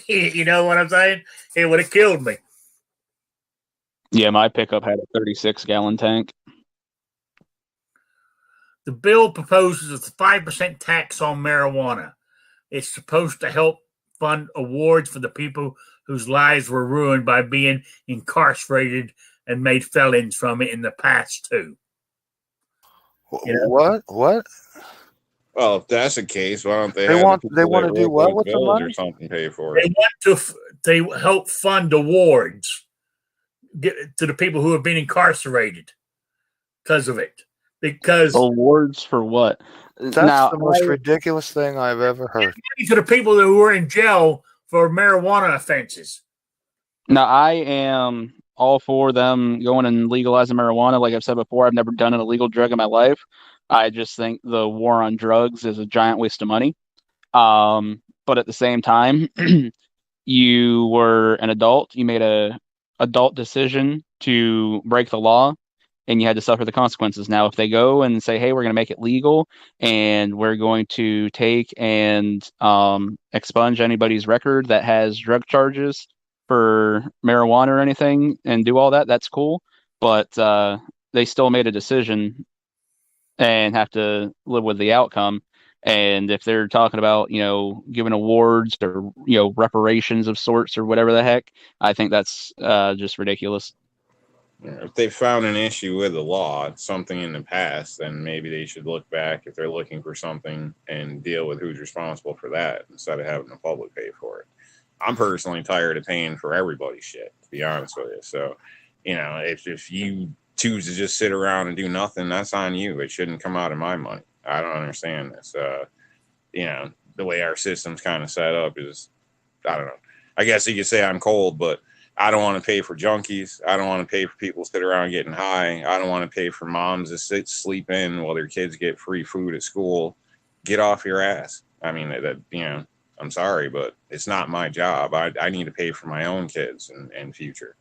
You know what I'm saying? It would have killed me. Yeah, my pickup had a 36-gallon tank. The bill proposes a 5% tax on marijuana. It's supposed to help fund awards for the people whose lives were ruined by being incarcerated and made felons from it in the past too. Yeah. What? Well, if that's the case, why don't they They have want- the people they that wanna do wrote what those with the bills money? or something pay for They it? want to they help fund awards to the people who have been incarcerated because of it. Because Awards for what? That's Now, the most ridiculous thing I've ever heard. to the people who were in jail for marijuana offenses. I am all for them going and legalizing marijuana. Like I've said before, I've never done an illegal drug in my life. I just think the war on drugs is a giant waste of money. But at the same time, you were an adult. You made a adult decision to break the law, and you had to suffer the consequences. Now, if they go and say, "Hey, we're going to make it legal, and we're going to take and expunge anybody's record that has drug charges for marijuana or anything, and do all that," that's cool. But they still made a decision and have to live with the outcome. And if they're talking about, giving awards or, reparations of sorts or whatever the heck, I think that's just ridiculous. If they found an issue with the law, something in the past, then maybe they should look back if they're looking for something and deal with who's responsible for that instead of having the public pay for it. I'm personally tired of paying for everybody's shit, to be honest with you. So, if you choose to just sit around and do nothing, that's on you. It shouldn't come out of my money. I don't understand this. The way our system's kind of set up is, I don't know. I guess you could say I'm cold, but I don't want to pay for junkies. I don't want to pay for people to sit around getting high. I don't want to pay for moms to sleep in while their kids get free food at school. Get off your ass. I mean, I'm sorry, but it's not my job. I need to pay for my own kids and future.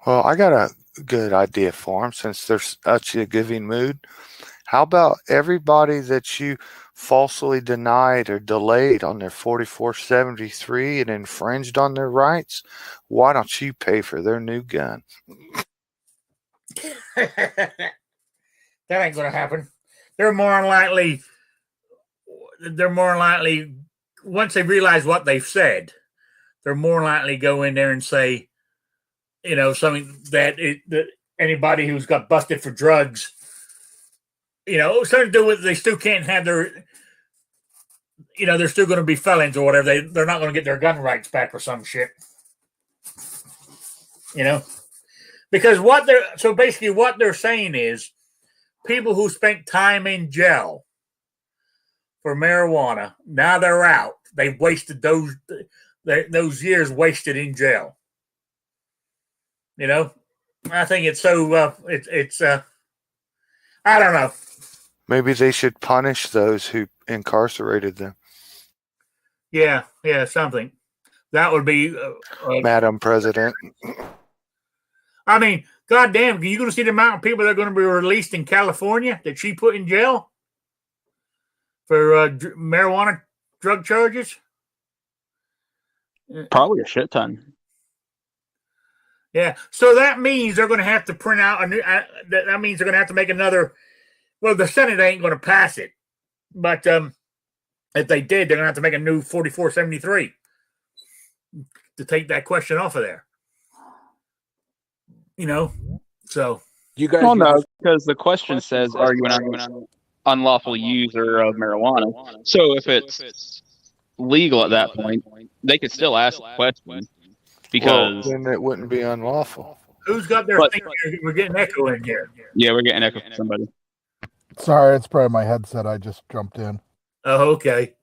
Well, I got a good idea for them since there's such a giving mood. How about everybody that you falsely denied or delayed on their 4473 and infringed on their rights? Why don't you pay for their new gun? That ain't gonna happen. They're more than likely once they realize what they've said, they're more likely go in there and say, something that anybody who's got busted for drugs, something to do with they still can't have their, they're still going to be felons or whatever. They're not going to get their gun rights back or some shit. Because what they're saying is people who spent time in jail for marijuana, now they're out. They've wasted those years wasted in jail. I think it's so. It's. I don't know. Maybe they should punish those who incarcerated them. Yeah, something that would be. Madam President. I mean, goddamn! Are you going to see the amount of people that are going to be released in California that she put in jail for marijuana drug charges? Probably a shit ton. Yeah. So that means they're going to have to print out a new. That means they're going to have to make another. Well, the Senate ain't going to pass it, but if they did, they're going to have to make a new 4473 to take that question off of there. So You guys, Well, no, because the question says, "Are you an unlawful user of marijuana?" So if it's legal at that point, they could still ask the question because then it wouldn't be unlawful. who's got their But- thing here? We're getting echo in here. yeah, we're getting echo from somebody. Sorry, it's probably my headset. I just jumped in. Oh, okay.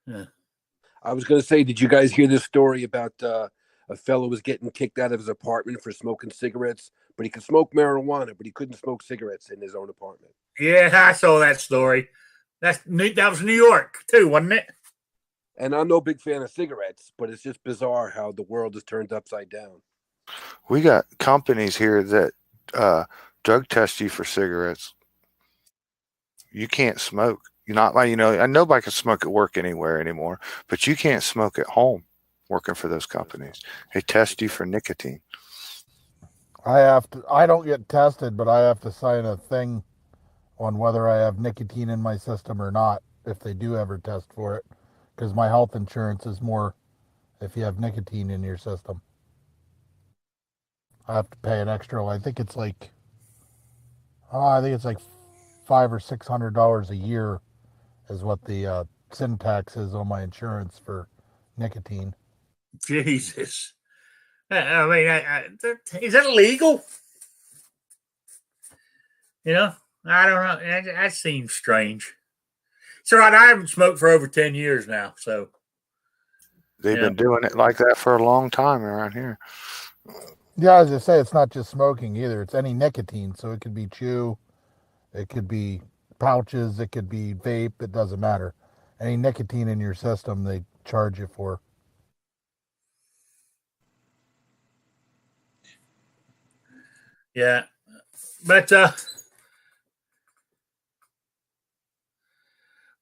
I was going to say, did you guys hear this story about a fellow was getting kicked out of his apartment for smoking cigarettes, but he could smoke marijuana, but he couldn't smoke cigarettes in his own apartment? Yeah, I saw that story. That was New York too, wasn't it? And I'm no big fan of cigarettes, but it's just bizarre how the world is turned upside down. We got companies here that drug test you for cigarettes. You can't smoke. You're not like, nobody can smoke at work anywhere anymore, but you can't smoke at home working for those companies. They test you for nicotine. I don't get tested, but I have to sign a thing on whether I have nicotine in my system or not if they do ever test for it, because my health insurance is more if you have nicotine in your system. I have to pay an extra. I think it's like $500 or $600 a year is what the sin tax is on my insurance for nicotine. Jesus. I mean, is that illegal? I don't know. That seems strange. So I haven't smoked for over 10 years now. So They've been doing it like that for a long time around here. Yeah, as I say, it's not just smoking either. It's any nicotine. So it could be chew, it could be pouches, it could be vape. It doesn't matter. Any nicotine in your system, they charge you for. yeah, but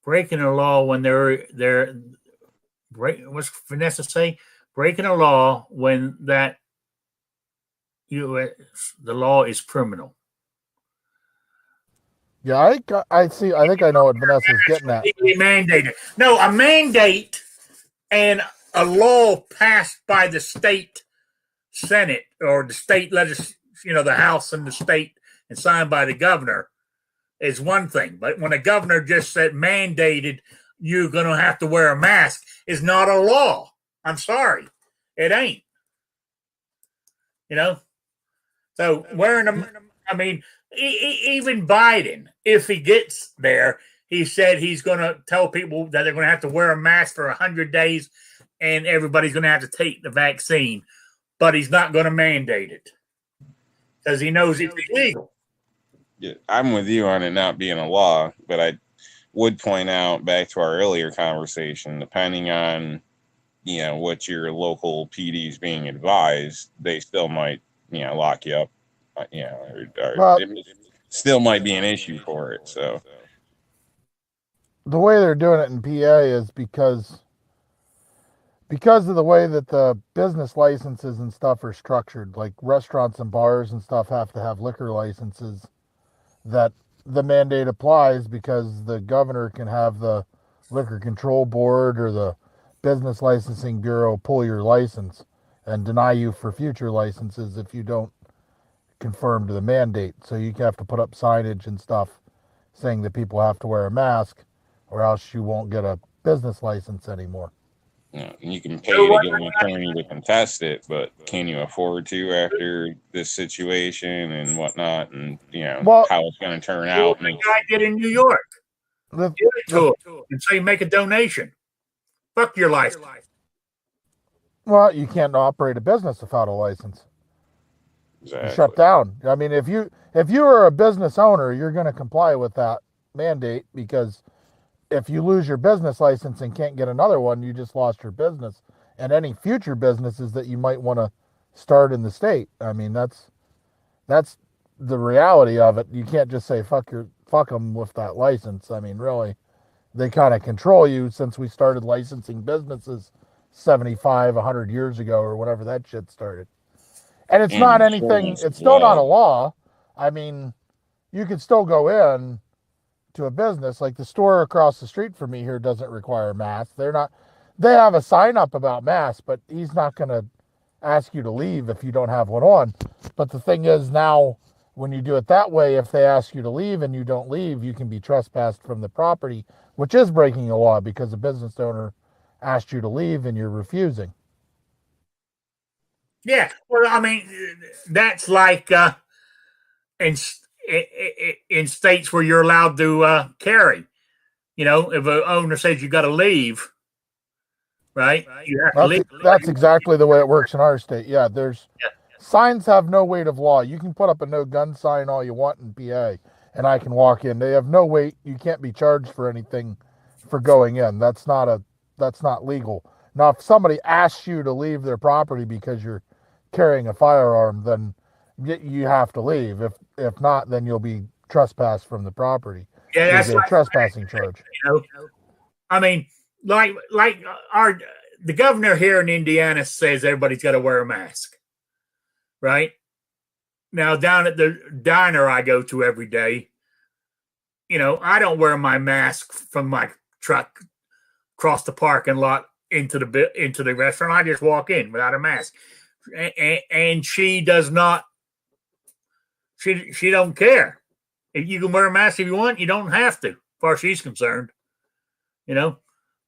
breaking a law when what's Vanessa say? Breaking a law when the law is criminal. Yeah, I see. I think I know what Vanessa's getting at. Legally mandated. No, a mandate and a law passed by the state Senate or the state the House and the state, and signed by the governor is one thing. But when a governor just said mandated, you're going to have to wear a mask, is not a law. I'm sorry, it ain't. So wearing them. I mean, even Biden, if he gets there, he said he's going to tell people that they're going to have to wear a mask for 100 days and everybody's going to have to take the vaccine, but he's not going to mandate it because he knows it's illegal. Yeah, I'm with you on it not being a law, but I would point out back to our earlier conversation, depending on, what your local PD is being advised, they still might, lock you up. It still might be an issue for it. So The way they're doing it in PA is because of the way that the business licenses and stuff are structured. Like restaurants and bars and stuff have to have liquor licenses. That the mandate applies because the governor can have the Liquor Control Board or the Business Licensing Bureau pull your license and deny you for future licenses if you don't conform to the mandate. So you have to put up signage and stuff saying that people have to wear a mask or else you won't get a business license anymore. You can pay to get an attorney to contest it, but can you afford to after this situation and whatnot, and how it's going to turn out? What I did in New York, give it to him and say make a donation. Fuck your license. Well, you can't operate a business without a license. Exactly. You shut down. I mean, if you are a business owner, you're going to comply with that mandate, because if you lose your business license and can't get another one, you just lost your business and any future businesses that you might want to start in the state. I mean, that's the reality of it. You can't just say fuck them with that license. I mean, really, they kind of control you since we started licensing businesses 75, 100 years ago or whatever that shit started. And it's And not anything, insurance it's as still not a well. law. I mean, you could still go in to a business like the store across the street from me here doesn't require masks. They have a sign up about masks, but he's not going to ask you to leave if you don't have one on. But the thing is now, when you do it that way, if they ask you to leave and you don't leave, you can be trespassed from the property, which is breaking a law because the business owner asked you to leave and you're refusing. Yeah, well, I mean, that's like in states where you're allowed to carry. You know, if an owner says you got to leave, right? You have to leave. That's exactly the way it works in our state. Yeah, signs have no weight of law. You can put up a no gun sign all you want in PA, and I can walk in. They have no weight. You can't be charged for anything for going in. That's not legal. Now, if somebody asks you to leave their property because you're carrying a firearm, then you have to leave. If not, then you'll be trespassed from the property. Yeah, You'll that's get a like, trespassing charge. you know. I mean, like the governor here in Indiana says everybody's got to wear a mask, right? Now, down at the diner I go to every day, you know, I don't wear my mask from my truck across the parking lot into the restaurant. I just walk in without a mask, and she does not. She don't care. If you can wear a mask if you want, you don't have to, as far as she's concerned. You know,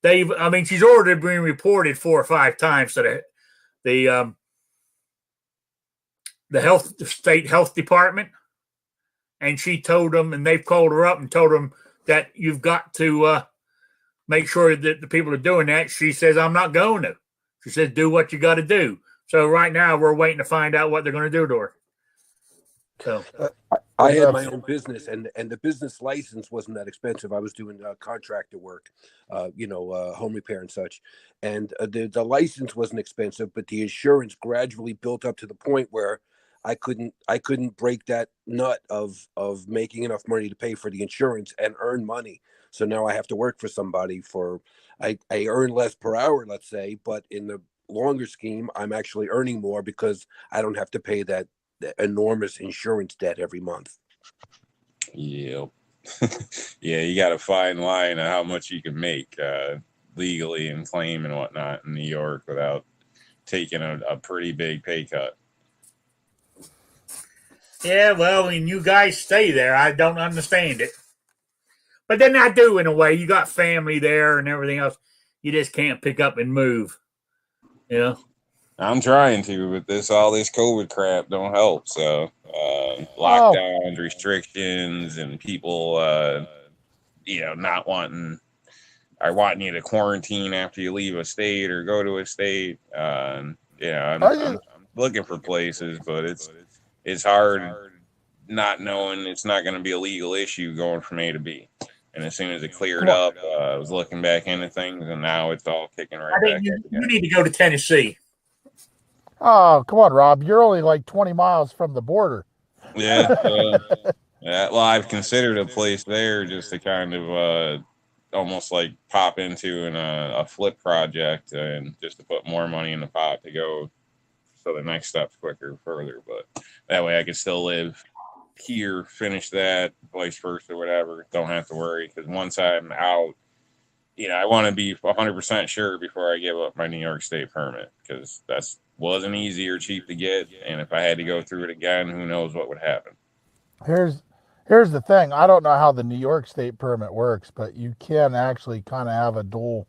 she's already been reported 4 or 5 times to the state health department, and she told them, and they've called her up and told them that you've got to make sure that the people are doing that. She says, I'm not going to. She says, do what you got to do. So right now we're waiting to find out what they're going to do to her. So I had my own business, and the business license wasn't that expensive. I was doing contractor work, home repair and such, and the license wasn't expensive, but the insurance gradually built up to the point where I couldn't break that nut of making enough money to pay for the insurance and earn money. So now I have to work for somebody I earn less per hour, let's say, but in the longer scheme, I'm actually earning more because I don't have to pay that enormous insurance debt every month. Yep. Yeah, you got a fine line of how much you can make legally and claim and whatnot in New York without taking a pretty big pay cut. yeah, well, and you guys stay there. I don't understand it, but then I do in a way. You got family there and everything else. You just can't pick up and move. You know. I'm trying to, but all this COVID crap don't help. So lockdowns, restrictions, and people, not wanting you to quarantine after you leave a state or go to a state. I'm looking for places, but it's hard not knowing it's not going to be a legal issue going from A to B. And as soon as it cleared up, I was looking back into things, and now it's all kicking right back. You need to go to Tennessee. Oh, come on, Rob. You're only like 20 miles from the border. Yeah. Well, I've considered a place there just to kind of almost like pop into a flip project and just to put more money in the pot to go so the next step's quicker, further. But that way I can still live here, finish that, vice versa, whatever. Don't have to worry, because once I'm out, I want to be 100% sure before I give up my New York State permit, because that's wasn't easy or cheap to get, and if I had to go through it again, who knows what would happen. Here's the thing. I don't know how the New York State permit works, but you can actually kind of have a dual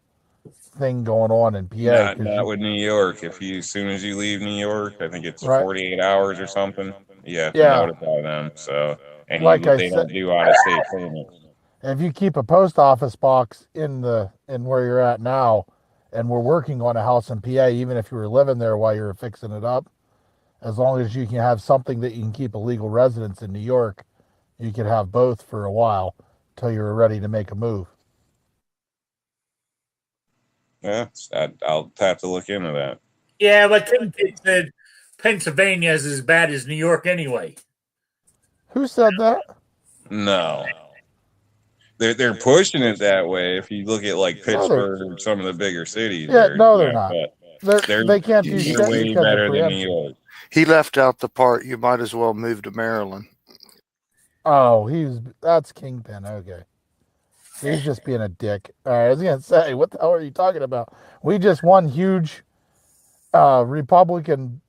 thing going on in PA. Not with New York. As soon as you leave New York, I think it's 48 hours or something. You have to notify them. So, and they don't do out-of-state permits. If you keep a post office box in where you're at now, and we're working on a house in PA, even if you were living there while you were fixing it up, as long as you can have something that you can keep a legal residence in New York, you could have both for a while until you're ready to make a move. Yeah, I'll have to look into that. Yeah, but said Pennsylvania is as bad as New York anyway. Who said that? No. they're pushing it that way. If you look at like No, they're- Pittsburgh or some of the bigger cities, Yeah, no, they're not. But They can't do They're shit way because of better than New preemption. York. He left out the part. You might as well move to Maryland. Oh, that's Kingpin. Okay. He's just being a dick. All right, I was gonna say, what the hell are you talking about? We just won huge Republican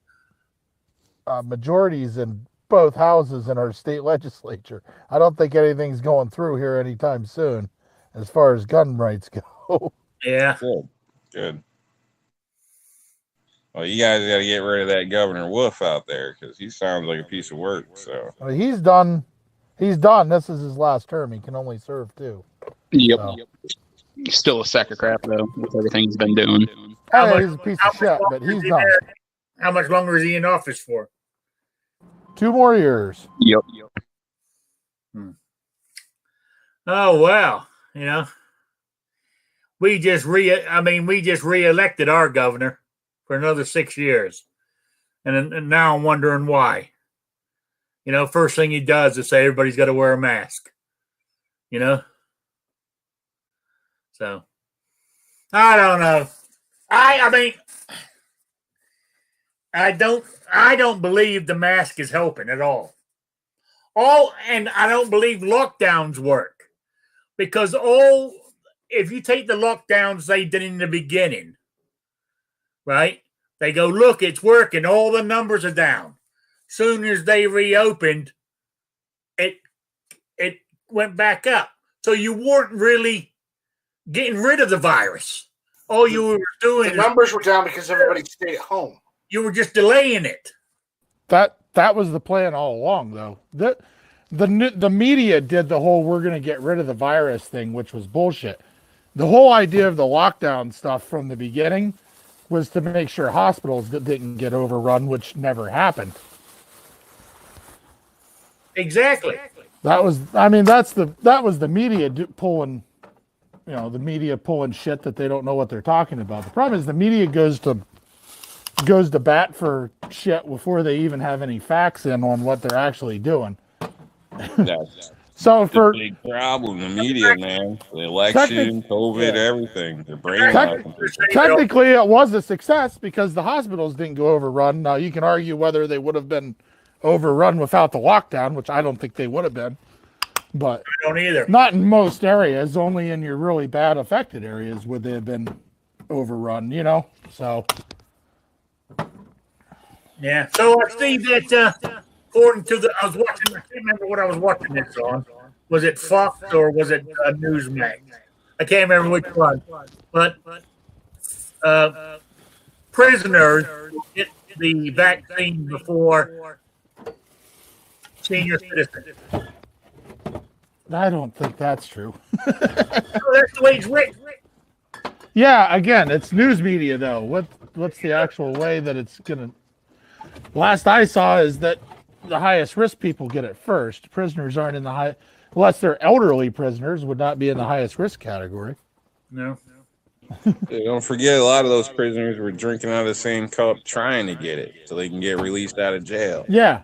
majorities in both houses in our state legislature. I don't think anything's going through here anytime soon, as far as gun rights go. Yeah. Good. Well, you guys got to get rid of that Governor Wolf out there because he sounds like a piece of work. So I mean, he's done. He's done. This is his last term. He can only serve 2. Yep. So. Still a sack of crap though with everything he's been doing. Oh, he's a piece of shit, but he's done. How much longer is he in office for? 2 more years. Yep. Oh well, we just re-elected our governor for another 6 years, and now I'm wondering why. First thing he does is say everybody's got to wear a mask. So I don't know. I mean, I don't believe the mask is helping at all. And I don't believe lockdowns work because if you take the lockdowns they did in the beginning, right? They go, look, it's working. All the numbers are down. Soon as they reopened, it went back up. So you weren't really getting rid of the virus. All you were doing, the numbers were down because everybody stayed at home. You were just delaying it. That was the plan all along, though. The media did the whole "we're going to get rid of the virus" thing, which was bullshit. The whole idea of the lockdown stuff from the beginning was to make sure hospitals didn't get overrun, which never happened. Exactly. That was the media pulling, the media pulling shit that they don't know what they're talking about. The problem is the media goes to bat for shit before they even have any facts in on what they're actually doing. that's So for the big problem, the media, man, the election, COVID, everything, they're brainwashing people. Technically, it was a success because the hospitals didn't go overrun. Now, you can argue whether they would have been overrun without the lockdown, which I don't think they would have been. But I don't either. Not in most areas, only in your really bad affected areas would they have been overrun, So. Yeah. So I see that according to I was watching, I can't remember what I was watching this on. Was it Fox or was it Newsmax? I can't remember which one. But prisoners get the vaccine before senior citizens. I don't think that's true. No, that's the way it's written. Yeah, again, it's news media, though. What's the actual way that it's going to... Last I saw is that the highest risk people get it first. Prisoners aren't in the high... Unless they're elderly prisoners, would not be in the highest risk category. No. Don't forget, a lot of those prisoners were drinking out of the same cup trying to get it so they can get released out of jail. Yeah.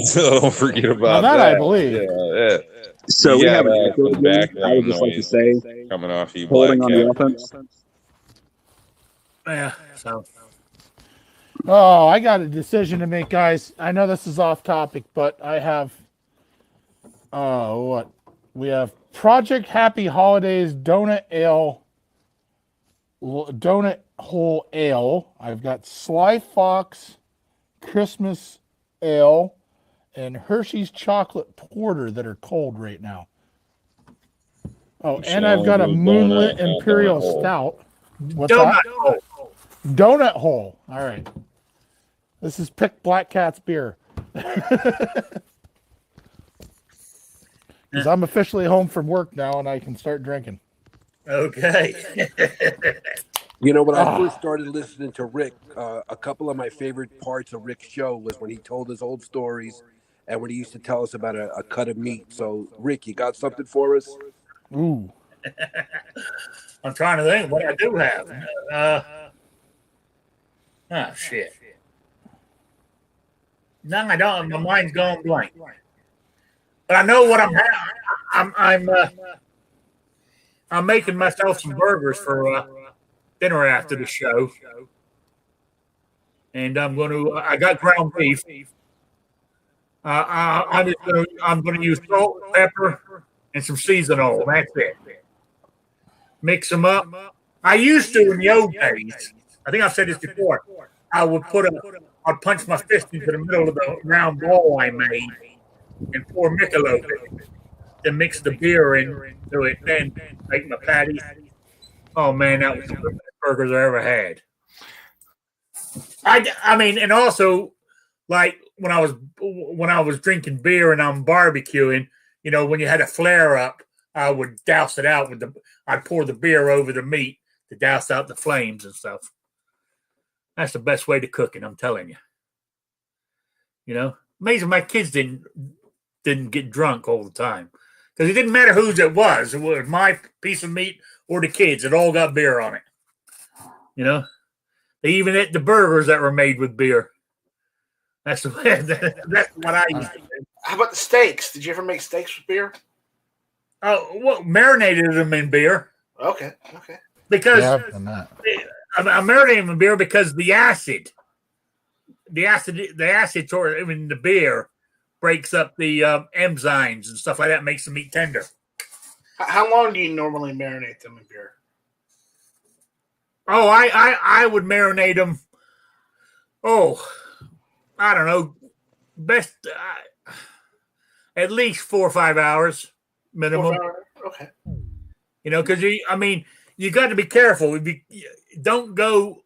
So don't forget about that. I believe. Yeah. So we have some I would background just like to noise say, coming off you, holding Black on the Cat. offense. Yeah. So. Oh, I got a decision to make, guys. I know this is off topic, but I have... what? We have Project Happy Holidays Donut Hole Ale. I've got Sly Fox Christmas Ale and Hershey's Chocolate Porter that are cold right now. Oh, and I've got a Moonlit Imperial Stout. What's that? Donut Hole. All right. This is Pick Black Cat's beer. Because I'm officially home from work now and I can start drinking. Okay. When I first started listening to Rick, a couple of my favorite parts of Rick's show was when he told his old stories and when he used to tell us about a cut of meat. So, Rick, you got something for us? Ooh. I'm trying to think what I do have. Shit. No, I don't. My mind's going blank. But I know what I'm having. I'm making myself some burgers for dinner after the show, and I'm going to. I got ground beef. I'm going to use salt, pepper, and some seasoning oil. That's it. Mix them up. I used to in the old days. I think I've said this before. I'd punch my fist into the middle of the round ball I made and pour Michelob in it. Then mix the beer into it. Then make my patties. Oh man, that was the best burgers I ever had. I mean, and also like when I was drinking beer and I'm barbecuing, you know, when you had a flare up, I would douse it out I'd pour the beer over the meat to douse out the flames and stuff. That's the best way to cook it, I'm telling you. You know, amazing my kids didn't get drunk all the time. Because it didn't matter whose it was my piece of meat or the kids. It all got beer on it. You know? They even ate the burgers that were made with beer. That's what I used to do. How about the steaks? Did you ever make steaks with beer? Oh, well, marinated them in beer. Okay. Because I've done that. I marinated them in beer because the acid or even the beer breaks up the enzymes and stuff like that, makes the meat tender. How long do you normally marinate them in beer? Oh, I would marinate them. Oh, I don't know. Best at least 4 or 5 hours minimum. 4 hours? Okay. You know, because you got to be careful. Don't put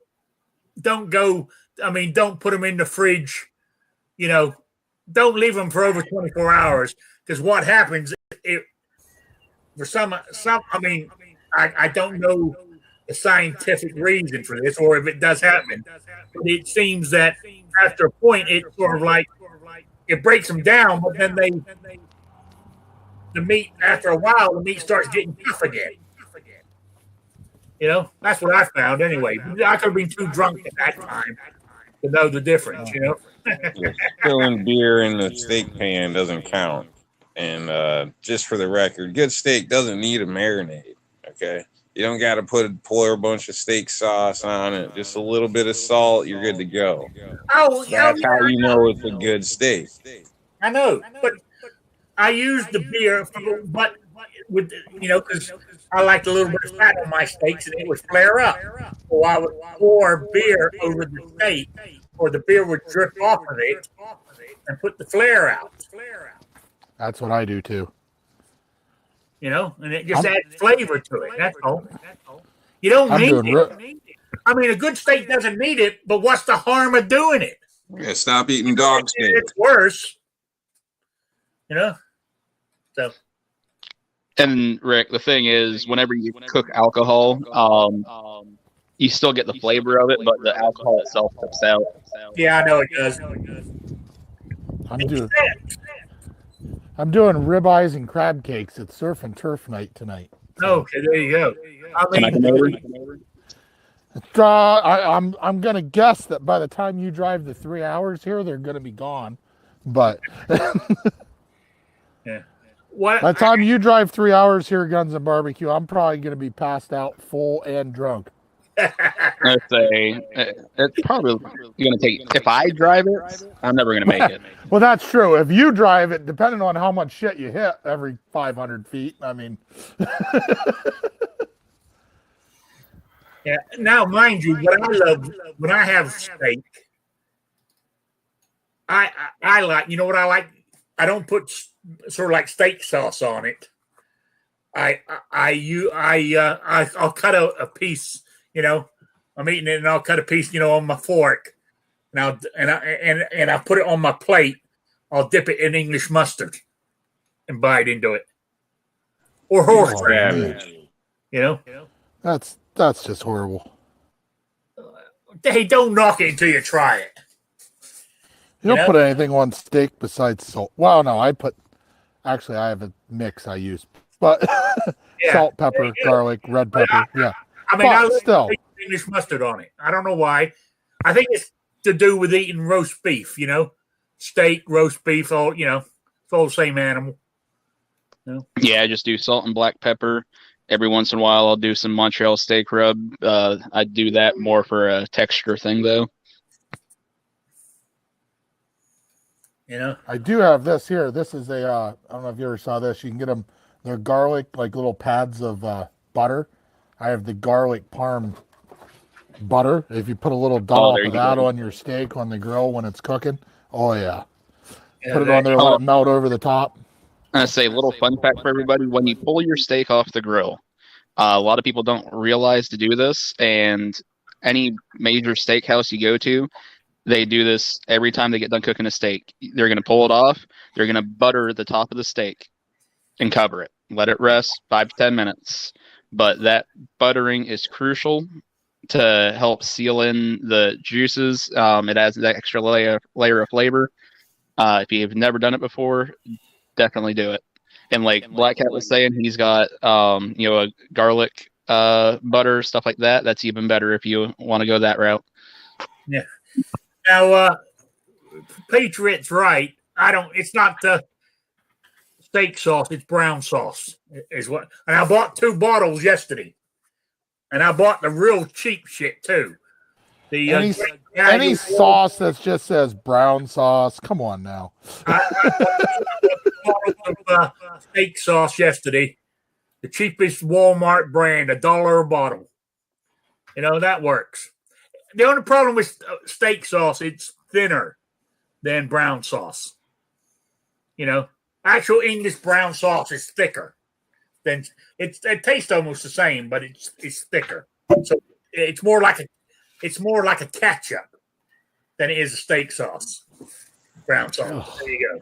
them in the fridge. You know, don't leave them for over 24 hours because what happens for some. I don't know the scientific reason for this, or if it does happen. But it seems that after a point, it's sort of like it breaks them down, but then the meat after a while, the meat starts getting tough again. You know, that's what I found anyway. I could have been too drunk at that time to know the difference, you know. Spilling beer in the steak pan doesn't count. And just for the record, good steak doesn't need a marinade, okay? You don't got to pour a bunch of steak sauce on it. Just a little bit of salt, you're good to go. Oh, yeah. That's how you know it's a good steak. I know, but I use the beer, but with because I like a little bit of fat on my steaks, and it would flare up. So I would pour beer over the steak, or the beer would drip off of it, and put the flare out. That's what I do too. You know, and it just adds flavor to it. That's all. You don't need it. I mean, a good steak doesn't need it, but what's the harm of doing it? Yeah, stop eating dog steak. It's worse. You know? So. And Rick, the thing is, whenever you cook alcohol, you still get the flavor of it, but the alcohol itself comes out. Yeah, I know it does. I'm doing ribeyes and crab cakes. It's surf and turf night tonight. Okay, there you go. Can I come over? I'm gonna guess that by the time you drive the 3 hours here, they're gonna be gone. But yeah, by the time you drive 3 hours here, Guns and Barbecue, I'm probably gonna be passed out, full and drunk. I'd say it's probably going to take. If I drive it, I'm never going to make it. Well, that's true. If you drive it, depending on how much shit you hit every 500 feet, I mean. Yeah. Now, mind you, what I love when I have steak, I like. You know what I like? I don't put sort of like steak sauce on it. I'll cut a piece. You know, I'm eating it, and I'll cut a piece, on my fork, and I'll put it on my plate. I'll dip it in English mustard and bite into it, or horseradish. That's just horrible. Hey, don't knock it until you try it. You don't put anything on steak besides salt. Well, no, I have a mix I use, but salt, pepper, garlic, red pepper. Yeah. I mean, I still English mustard on it. I don't know why. I think it's to do with eating roast beef. Steak, roast beef. It's all the same animal. Yeah, I just do salt and black pepper, Every once in a while, I'll do some Montreal steak rub. I do that more for a texture thing, though. I do have this here. This is a, I don't know if you ever saw this. You can get them, they're garlic, like little pads of butter. I have the garlic parm butter. If you put a little dollop of that on your steak on the grill when it's cooking, oh yeah. Put it on there, let it melt over the top. I say, little fun fact for everybody: when you pull your steak off the grill, a lot of people don't realize to do this, and any major steakhouse you go to, they do this every time they get done cooking a steak. They're going to pull it off. They're going to butter the top of the steak and cover it. Let it rest 5 to 10 minutes. But that buttering is crucial to help seal in the juices. It adds that extra layer of flavor. If you've never done it before, definitely do it. And like Black Cat was saying, he's got a garlic butter, stuff like that. That's even better if you want to go that route. Yeah. Now, Patriot's right. It's not the steak sauce, it's brown sauce. Is what. And I bought 2 bottles yesterday. And I bought the real cheap shit too. The any sauce that just says brown sauce. Come on now. I bought steak sauce yesterday. The cheapest Walmart brand, $1 a bottle. That works. The only problem with steak sauce, it's thinner than brown sauce. Actual English brown sauce is thicker. Then it tastes almost the same, but it's thicker. So it's more like a ketchup than it is a steak sauce. Brown sauce. There you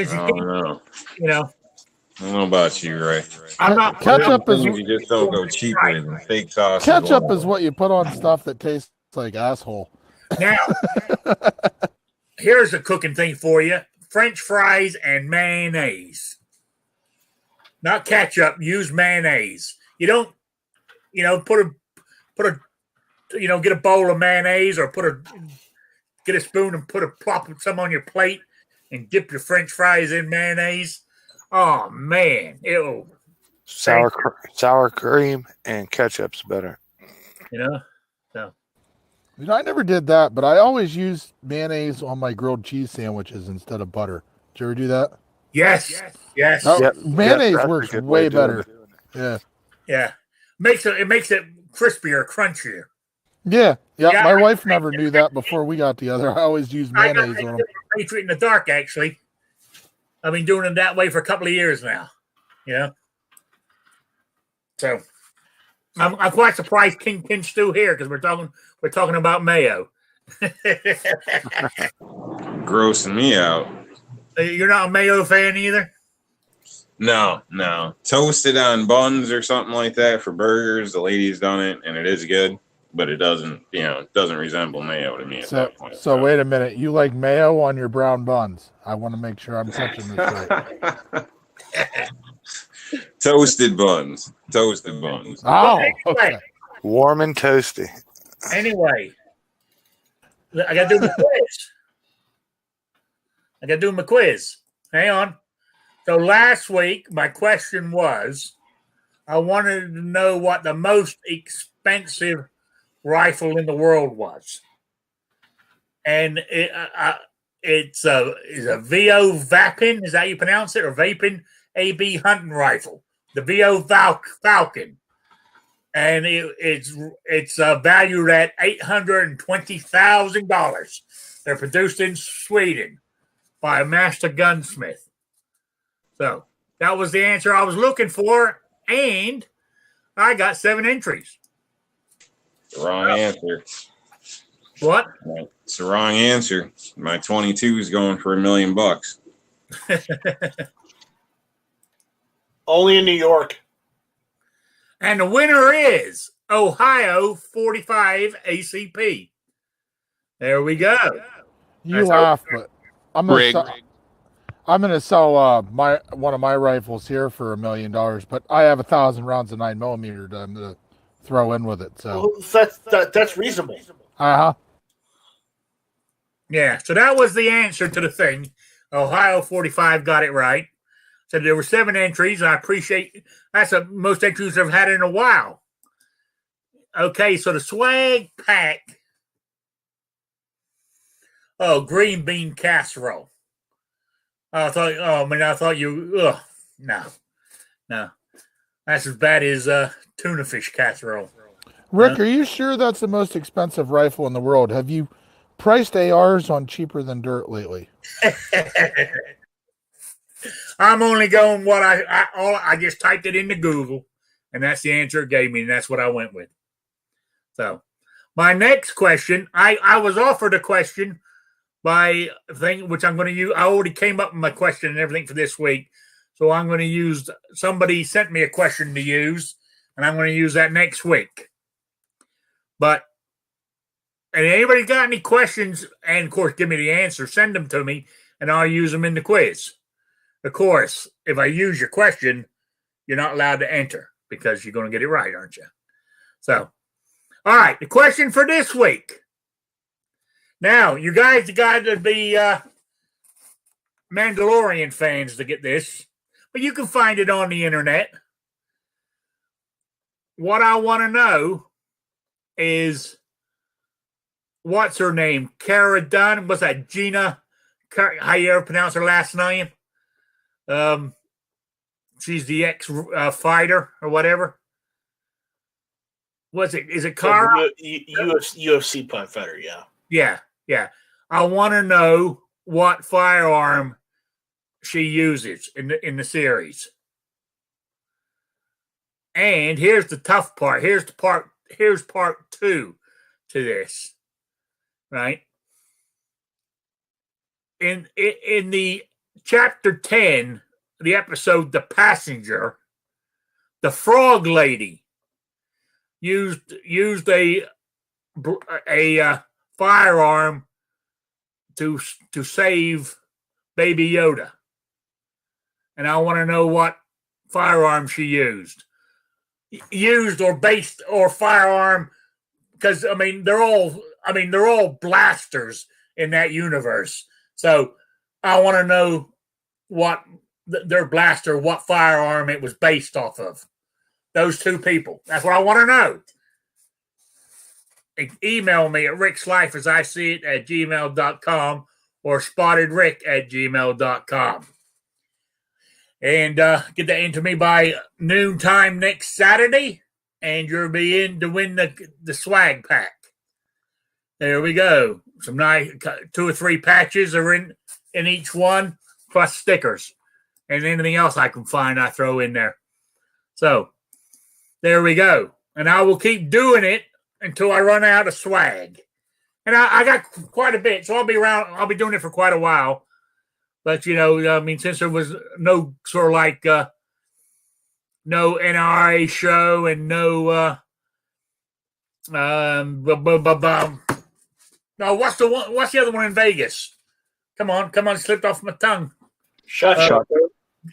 go. No. I don't know about you, Ray. Ketchup is. You just don't go cheaper than steak sauce. Ketchup is what you put on stuff that tastes like asshole. Now, here's a cooking thing for you: French fries and mayonnaise. Not ketchup. Use mayonnaise. You don't, put a, get a bowl of mayonnaise or get a spoon and plop some on your plate and dip your French fries in mayonnaise. Oh man, it'll sour cream and ketchup's better. So. I never did that, but I always use mayonnaise on my grilled cheese sandwiches instead of butter. Did you ever do that? Yes. Mayonnaise works way better. Yeah. It makes it crispier, crunchier. Yeah. My wife never knew that before we got together. I always use mayonnaise on them. Patriot in the dark, actually. I've been doing them that way for a couple of years now. So I'm quite surprised Kingpin's still here because we're talking about mayo. Grossing me out. You're not a mayo fan either? No. Toasted on buns or something like that for burgers. The lady's done it, and it is good, but it doesn't resemble mayo to me at that point. So wait a minute. You like mayo on your brown buns? I want to make sure I'm touching this right. Toasted buns. Oh, okay. Warm and toasty. Anyway, I got to do my quiz. Hang on. So last week, my question was, I wanted to know what the most expensive rifle in the world was. And it's a VO Vapin, is that how you pronounce it? Or Vapin AB hunting rifle. The VO Falcon. And it's valued at $820,000. They're produced in Sweden by a master gunsmith. So that was the answer I was looking for, and I got 7 entries. The wrong answer. What? It's the wrong answer. My 22 is going for $1 million. Only in New York. And the winner is Ohio 45 ACP. There we go. You laugh, but I'm gonna sell one of my rifles here for $1 million, but I have 1,000 rounds of 9mm that I'm gonna throw in with it. So that's reasonable. Yeah. So that was the answer to the thing. Ohio 45 got it right. So there were 7 entries. I appreciate that's the most entries I've had in a while. Okay, so the swag pack. Oh, green bean casserole. I thought you. No. That's as bad as tuna fish casserole. Rick, are you sure that's the most expensive rifle in the world? Have you priced ARs on cheaper than dirt lately? I'm only going what I just typed it into Google, and that's the answer it gave me, and that's what I went with. So, my next question, I was offered a question by a thing which I'm going to use. I already came up with my question and everything for this week, so I'm going to use. Somebody sent me a question to use, and I'm going to use that next week. But, and anybody got any questions, and of course, give me the answer, send them to me, and I'll use them in the quiz. Of course, if I use your question, you're not allowed to enter because you're going to get it right, aren't you? So, all right, the question for this week. Now, you guys got to be Mandalorian fans to get this, but you can find it on the internet. What I want to know is, what's her name? Cara Dunn? What's that? Gina? How you ever pronounce her last name? She's the ex-fighter or whatever. Is it Cara? UFC fighter, yeah. Yeah. I want to know what firearm she uses in the series. And here's the tough part. Here's part 2 to this. Right? In the chapter 10, the episode The Passenger, the frog lady used a firearm to save Baby Yoda. And I want to know what firearm she used or firearm, because they're all blasters in that universe. So I want to know what their blaster, what firearm it was based off of. Those 2 people. That's what I want to know. Email me at rickslife@gmail.com or spottedrick@gmail.com. And get that into me by noontime next Saturday, and you'll be in to win the swag pack. There we go. Some nice 2 or 3 patches are in each one, plus stickers. And anything else I can find, I throw in there. So, there we go. And I will keep doing it until I run out of swag. And I got quite a bit, so I'll be doing it for quite a while. But, since there was no sort of like no NRA show and no no, what's the other one in Vegas? Come on, it slipped off my tongue. Shot Show.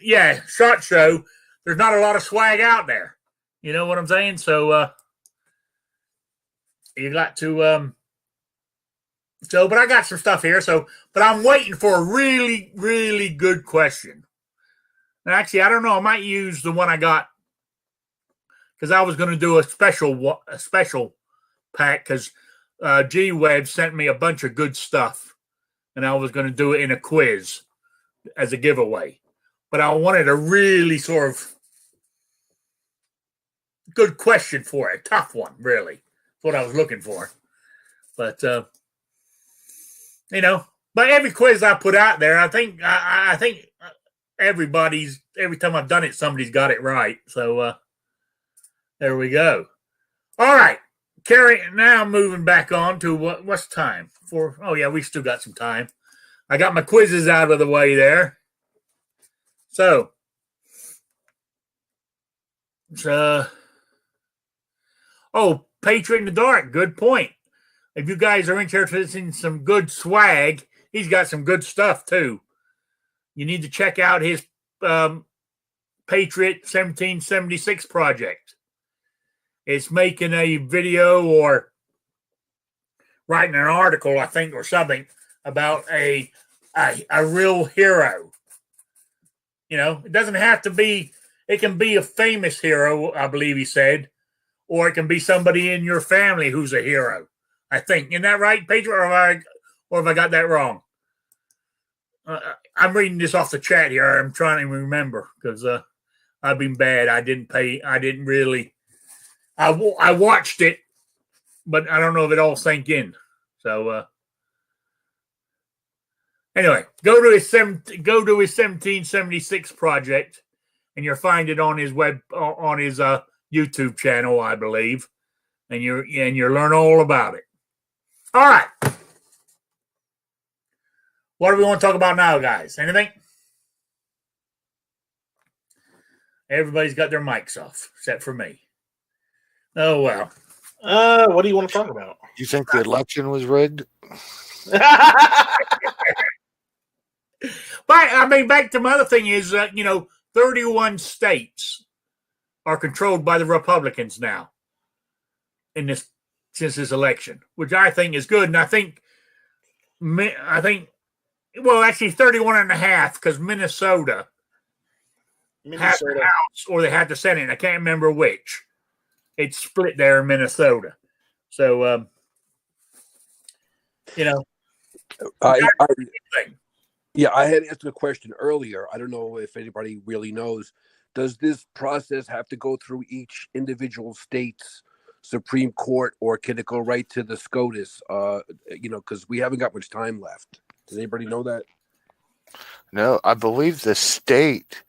Yeah, SHOT Show. There's not a lot of swag out there. You know what I'm saying? So you got to but I got some stuff here. But I'm waiting for a really, really good question. And actually, I don't know. I might use the one I got because I was going to do a special pack because G-Web sent me a bunch of good stuff, and I was going to do it in a quiz as a giveaway. But I wanted a really sort of good question for it, a tough one, really. That's what I was looking for. But but every quiz I put out there, I think every time I've done it, somebody's got it right. So there we go. All right, Carrie. Now moving back on to what's time for? Oh yeah, we still got some time. I got my quizzes out of the way there. So, Patriot in the Dark. Good point. If you guys are interested in some good swag, he's got some good stuff too. You need to check out his Patriot 1776 project. It's making a video or writing an article, I think, or something about a real hero. It doesn't have to be. It can be a famous hero, I believe he said, or it can be somebody in your family who's a hero. I think. Isn't that right, Pedro? Or have I got that wrong? I'm reading this off the chat here. I'm trying to remember because I've been bad. I didn't really. I watched it, but I don't know if it all sank in. So anyway, go to his 1776 project, and you'll find it on his YouTube channel, I believe, and you learn all about it. All right. What do we want to talk about now, guys? Anything? Everybody's got their mics off, except for me. Oh, well. What do you want to talk about? You think the election was rigged? But, I mean, back to my other thing is, 31 states are controlled by the Republicans now since this election, which I think is good. And I think, well, actually 31 and a half, because Minnesota had the House or they had the Senate. I can't remember which. It's split there in Minnesota. So, I had asked a question earlier. I don't know if anybody really knows. Does this process have to go through each individual state's Supreme Court, or can it go right to the SCOTUS? Because we haven't got much time left. Does anybody know that? No, I believe the state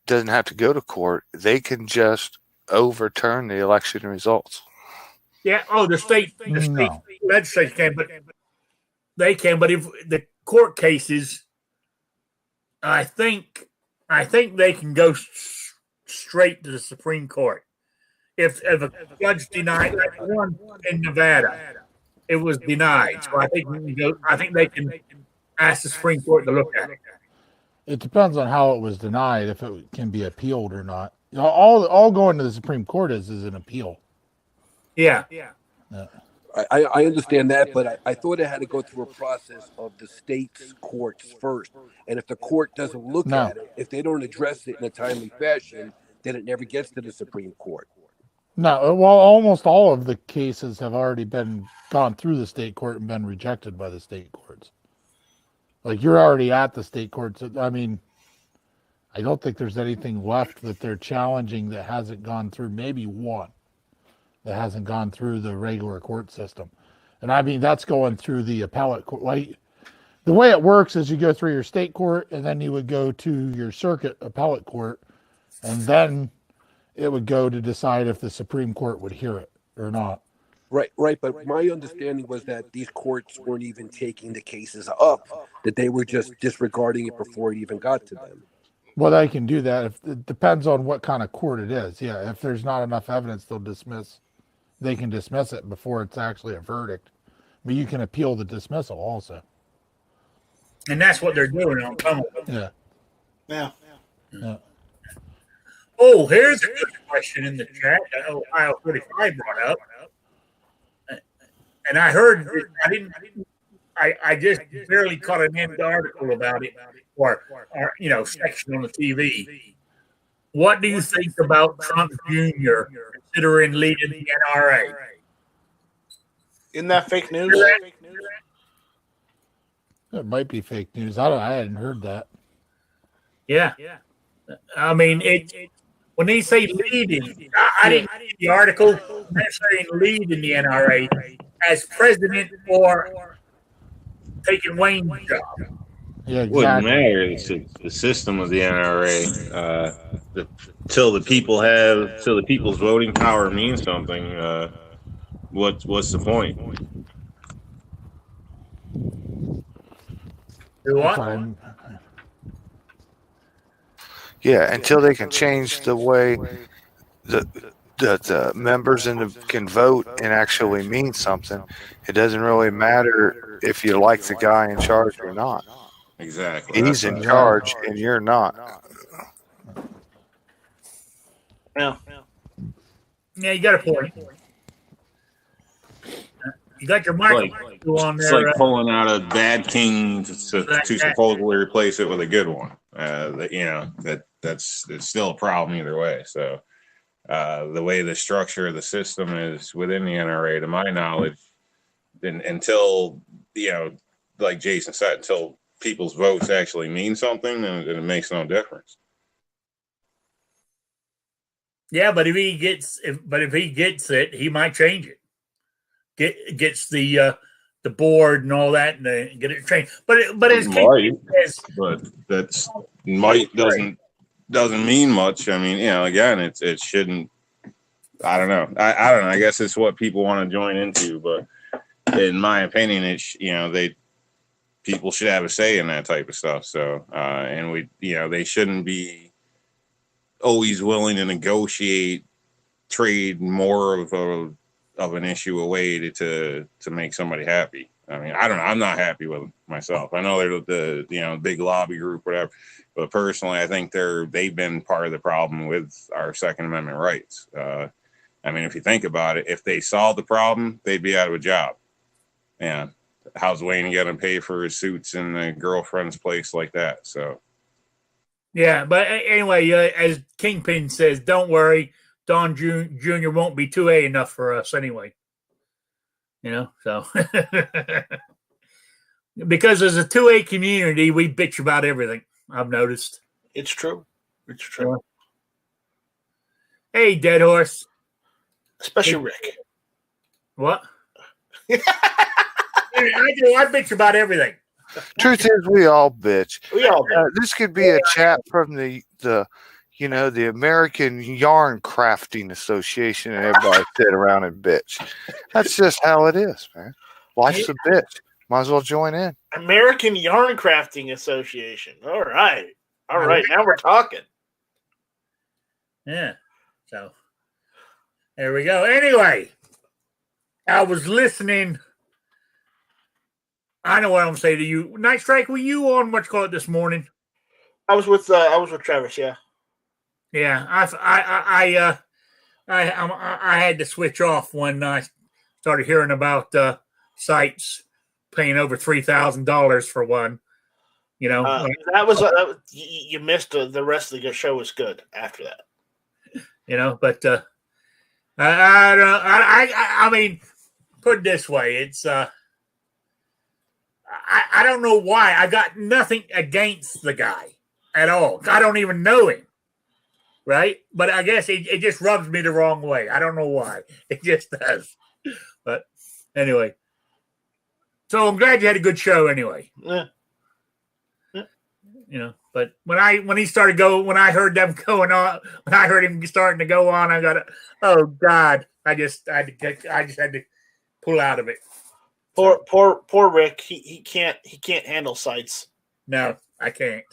doesn't have to go to court. They can just overturn the election results. Yeah. Oh, the state legislature can, but they can. But if the court cases, I think they can go straight to the Supreme Court. If a judge denied, like one in Nevada, it was denied. So I think they can ask the Supreme Court to look at it. It depends on how it was denied, if it can be appealed or not. All going to the Supreme Court is an appeal. Yeah. I understand that, but I thought it had to go through a process of the state's courts first. And if the court doesn't look at it, if they don't address it in a timely fashion, then it never gets to the Supreme Court. No, well, almost all of the cases have already gone through the state court and been rejected by the state courts. Like, you're already at the state courts. I mean, I don't think there's anything left that they're challenging that hasn't gone through. Maybe one that hasn't gone through the regular court system. And I mean, that's going through the appellate court. Like, the way it works is you go through your state court, and then you would go to your circuit appellate court, and then it would go to decide if the Supreme Court would hear it or not. Right. But my understanding was that these courts weren't even taking the cases up, that they were just disregarding it before it even got to them. Well, they can do that. It depends on what kind of court it is. Yeah, if there's not enough evidence, they can dismiss it before it's actually a verdict. But you can appeal the dismissal also. And that's what they're doing on some of them. Yeah. Oh, here's a good question in the chat that Ohio 35 brought up. And I heard, I just barely caught an end article about it, or section on the TV. What do you think about Trump Jr. considering leading the NRA? Isn't that fake news? It might be fake news. I hadn't heard that. Yeah. I mean, when they say leading, I didn't read the article. They're saying leading the NRA as president or taking Wayne's job. Yeah, exactly. It wouldn't matter. It's the system of the NRA. Till the people's voting power means something. What's the point? Do what? Yeah, until they can change the way the members can vote and actually mean something, it doesn't really matter if you like the guy in charge or not. Exactly. He's in charge and you're not. Yeah, you got a point. You got your mic on there. It's like pulling out a bad king to supposedly replace it with a good one. That's it's still a problem either way. So the way the structure of the system is within the NRA, to my knowledge, until like Jason said, until people's votes actually mean something, then it makes no difference. Yeah, but if he gets it, he might change it. Gets the board and all that, and get it changed. But as might, but that's might doesn't mean much. I mean, again, it shouldn't. I don't know. I don't know. I guess it's what people want to join into, but in my opinion, people should have a say in that type of stuff. So, and they shouldn't be always willing to negotiate, trade more of an issue away to make somebody happy. I mean, I don't know. I'm not happy with myself. I know they're the big lobby group, whatever, but personally, I think they've been part of the problem with our Second Amendment rights. I mean, if you think about it, if they solved the problem, they'd be out of a job. Yeah, how's Wayne going to pay for his suits in the girlfriend's place like that? So. Yeah, but anyway, as Kingpin says, don't worry, Don Jr. won't be 2A enough for us anyway. So because as a 2A community, we bitch about everything. I've noticed. It's true. It's true. Hey, Dead Horse. Especially Rick. What? I bitch about everything. Truth is, we all bitch. We all bitch. This could be a chat from the American Yarn Crafting Association, and everybody sit around and bitch. That's just how it is, man. Life's a bitch. Might as well join in. American Yarn Crafting Association. All right. Now we're talking. Yeah. So there we go. Anyway, I was listening. I know what I'm saying to you. Night Strike, were you on this morning? I was with Travis, yeah. Yeah, I had to switch off when I started hearing about sites paying over $3,000 for one. That was you missed the rest of the show was good after that. But I mean, put it this way, it's I don't know why. I got nothing against the guy at all. I don't even know him. Right? But I guess it just rubs me the wrong way. I don't know why. It just does. But anyway. So I'm glad you had a good show anyway. Yeah. But when I heard them going on, when I heard him starting to go on, I got oh God. I just had to pull out of it. Poor Rick. He can't handle sites. No, I can't.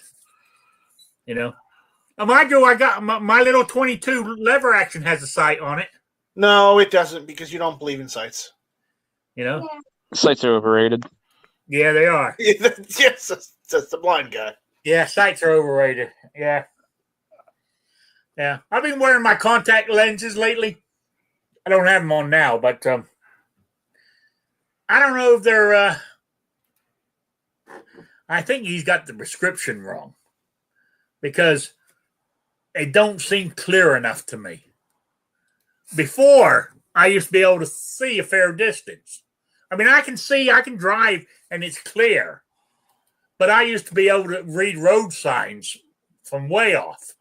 Mind you, I got my little 22 lever action has a sight on it. No, it doesn't, because you don't believe in sights. Sights are overrated. Yeah, they are. Yes, that's the blind guy. Yeah, sights are overrated. Yeah. I've been wearing my contact lenses lately. I don't have them on now, but I don't know if they're. I think he's got the prescription wrong, because they don't seem clear enough to me. Before, I used to be able to see a fair distance. I mean, I can drive and it's clear. But I used to be able to read road signs from way off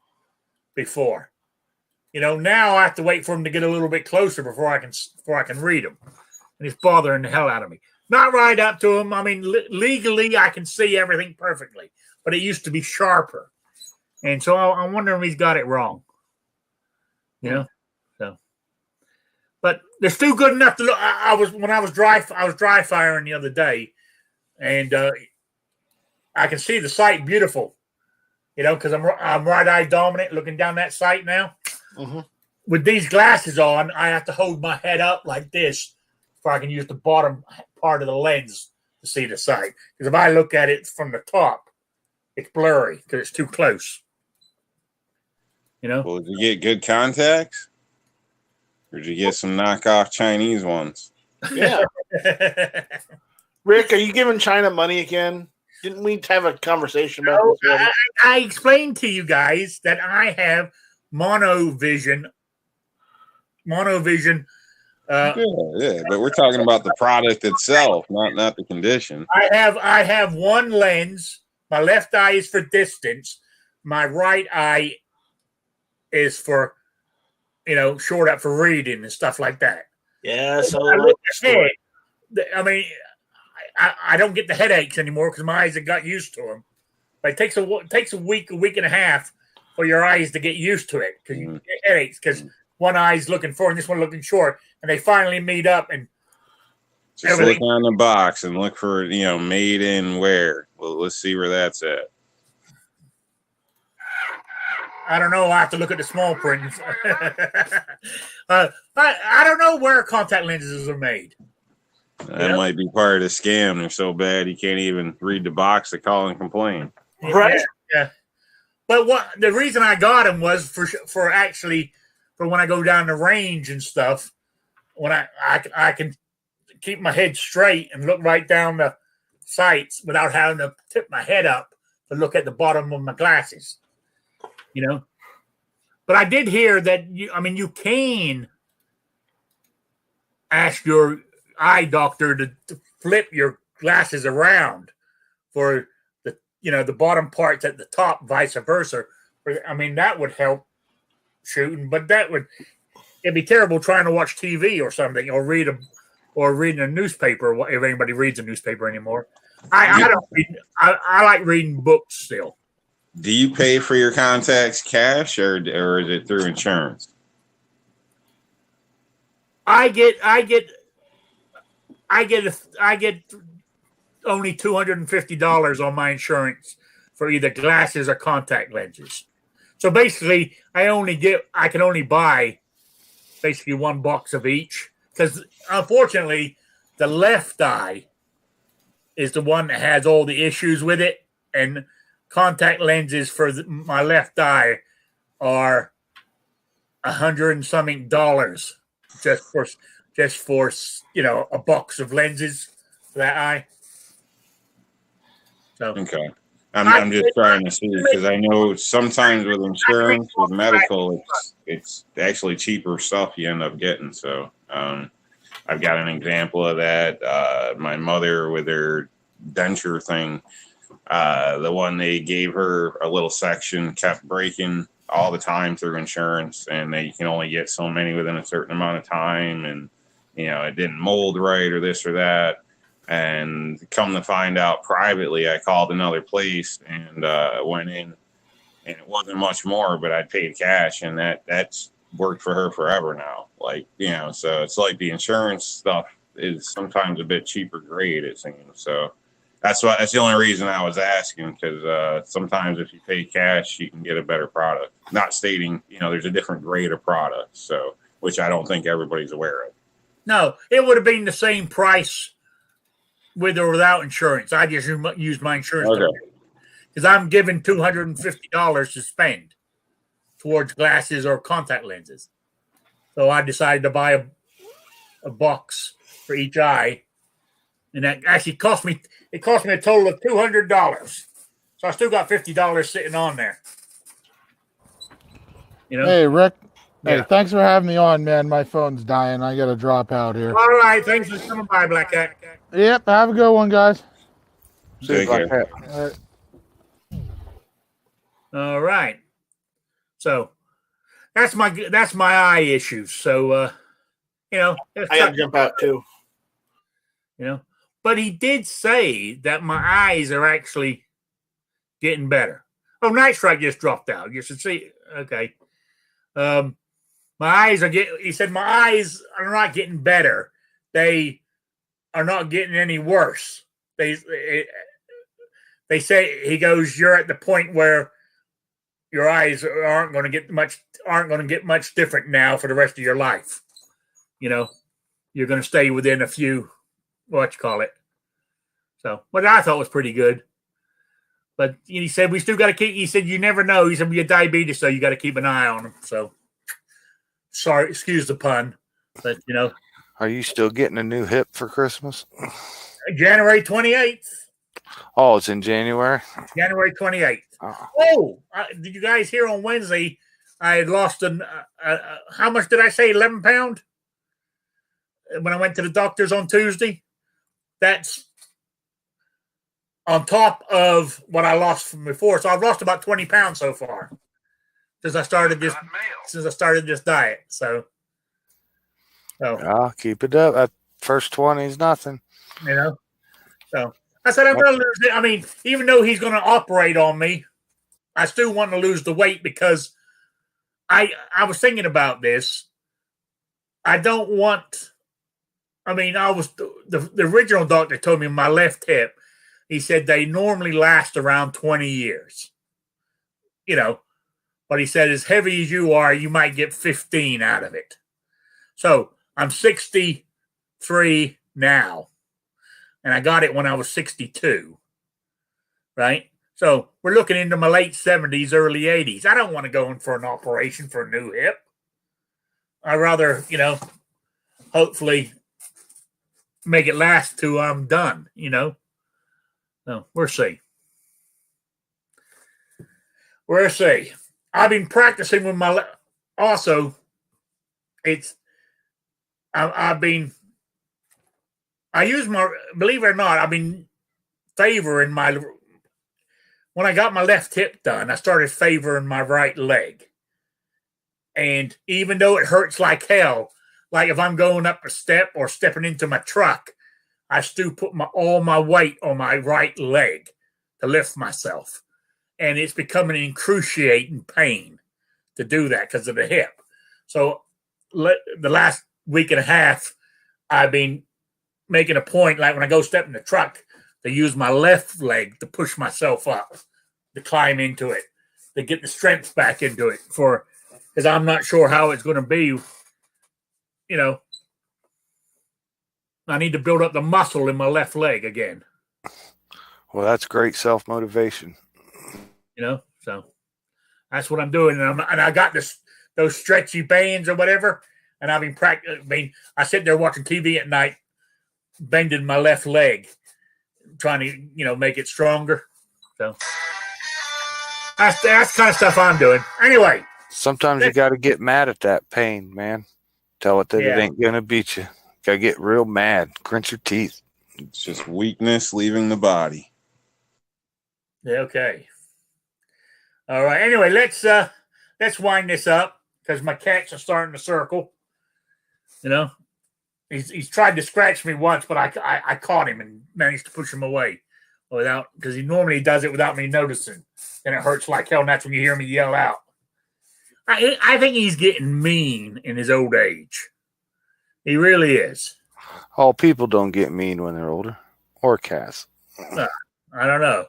before. Now I have to wait for them to get a little bit closer before I can read them. And it's bothering the hell out of me. Not right up to them. I mean, legally, I can see everything perfectly. But it used to be sharper. And so I'm wondering if he's got it wrong. So, but they're still good enough to look. I was dry firing the other day, and I can see the sight beautiful. Because I'm right eye dominant, looking down that sight now. Mm-hmm. With these glasses on, I have to hold my head up like this, before I can use the bottom part of the lens to see the sight. Because if I look at it from the top, it's blurry because it's too close. Well, did you get good contacts? Or did you get some knockoff Chinese ones? Yeah. Rick, are you giving China money again? Didn't we have a conversation about No, this already? I explained to you guys that I have monovision. Yeah, but we're talking about the product itself, not the condition. I have one lens. My left eye is for distance. My right eye is for short up for reading and stuff like that. Yeah, so I like look the ahead. story. I mean, I don't get the headaches anymore because my eyes have got used to them. But it takes a week and a half for your eyes to get used to it because you get headaches because one eye's looking forward and this one looking short, and they finally meet up and just look on the box and look for made in where. Well, let's see where that's at. I don't know. I have to look at the small print. I don't know where contact lenses are made. That might be part of the scam. They're so bad you can't even read the box to call and complain. Right. Yeah. But the reason I got them was for when I go down the range and stuff, when I can keep my head straight and look right down the sights without having to tip my head up to look at the bottom of my glasses. But I did hear that you can ask your eye doctor to flip your glasses around for the bottom parts at the top, vice versa. That would help shooting, but it'd be terrible trying to watch TV or something or reading a newspaper if anybody reads a newspaper anymore. I don't read. I like reading books still. Do you pay for your contacts cash or is it through insurance? I get only $250 on my insurance for either glasses or contact lenses. So basically, I can only buy basically one box of each because unfortunately, the left eye is the one that has all the issues with it, and contact lenses for my left eye are $100 and something just for a box of lenses for that eye. So okay, I'm just trying to see because I know sometimes with insurance, with medical, it's actually cheaper stuff you end up getting. So I've got an example of that. My mother with her denture thing. The one they gave her a little section kept breaking all the time through insurance, and they can only get so many within a certain amount of time, and it didn't mold right or this or that. And come to find out privately, I called another place and went in, and it wasn't much more, but I paid cash, and that's worked for her forever now. So it's like the insurance stuff is sometimes a bit cheaper grade, it seems. So that's the only reason I was asking, because sometimes if you pay cash, you can get a better product. Not stating, there's a different grade of product, so which I don't think everybody's aware of. No, it would have been the same price with or without insurance. I just used my insurance because I'm given $250 to spend towards glasses or contact lenses. So I decided to buy a box for each eye, and that actually cost me a total of $200. So I still got $50 sitting on there. Hey, Rick. Yeah. Hey, thanks for having me on, man. My phone's dying. I got to drop out here. All right. Thanks for coming by, Black Cat. Yep. Have a good one, guys. Take care. All right. So that's my eye issues. So I got to jump out too. But he did say that my eyes are actually getting better. Oh, Night Strike just dropped out. You should see. Okay. My eyes he said my eyes are not getting better. They are not getting any worse. They say, he goes, you're at the point where your eyes aren't going to get much different now for the rest of your life. You're going to stay within a few, So, what I thought was pretty good. But he said, we still got to keep, he said, you never know. He said, we have diabetes, so you got to keep an eye on them. So, sorry, excuse the pun, but Are you still getting a new hip for Christmas? January 28th. Oh, it's in January. January 28th. Oh. Oh, did you guys hear on Wednesday? I had lost how much did I say? 11 pound when I went to the doctor's on Tuesday. That's on top of what I lost from before. So I've lost about 20 pounds so far since I started this diet. So Keep it up. That first 20 is nothing. you know. So I said I'm going to lose it. I mean, even though he's going to operate on me, I still want to lose the weight because I was thinking about this. I don't want. I mean, the original doctor told me my left hip. He said they normally last around 20 years. You know, but he said as heavy as you are, you might get 15 out of it. So I'm 63 now, and I got it when I was 62. Right. So we're looking into my late 70s, early 80s. I don't want to go in for an operation for a new hip. I'd rather, hopefully make it last till I'm done, So we'll see. We'll see. I've been practicing with my also. Believe it or not, I've been favoring when I got my left hip done, I started favoring my right leg. And even though it hurts like hell, like if I'm going up a step or stepping into my truck, I still put all my weight on my right leg to lift myself. And it's becoming an excruciating pain to do that because of the hip. So the last week and a half, I've been making a point, like when I go step in the truck, to use my left leg to push myself up, to climb into it, to get the strength back into it because I'm not sure how it's going to be. I need to build up the muscle in my left leg again. Well, that's great self-motivation. So that's what I'm doing. And I got those stretchy bands or whatever, and I've been practicing. I sit there watching TV at night, bending my left leg, trying to, make it stronger. So that's the kind of stuff I'm doing. Anyway. Sometimes you got to get mad at that pain, man. Tell it that it ain't going to beat you. Got to get real mad. Clench your teeth. It's just weakness leaving the body. Okay. All right. Anyway, let's wind this up because my cats are starting to circle. He's tried to scratch me once, but I caught him and managed to push him away because he normally does it without me noticing. And it hurts like hell, and that's when you hear me yell out. I think he's getting mean in his old age. He really is. All people don't get mean when they're older, or cats. I don't know.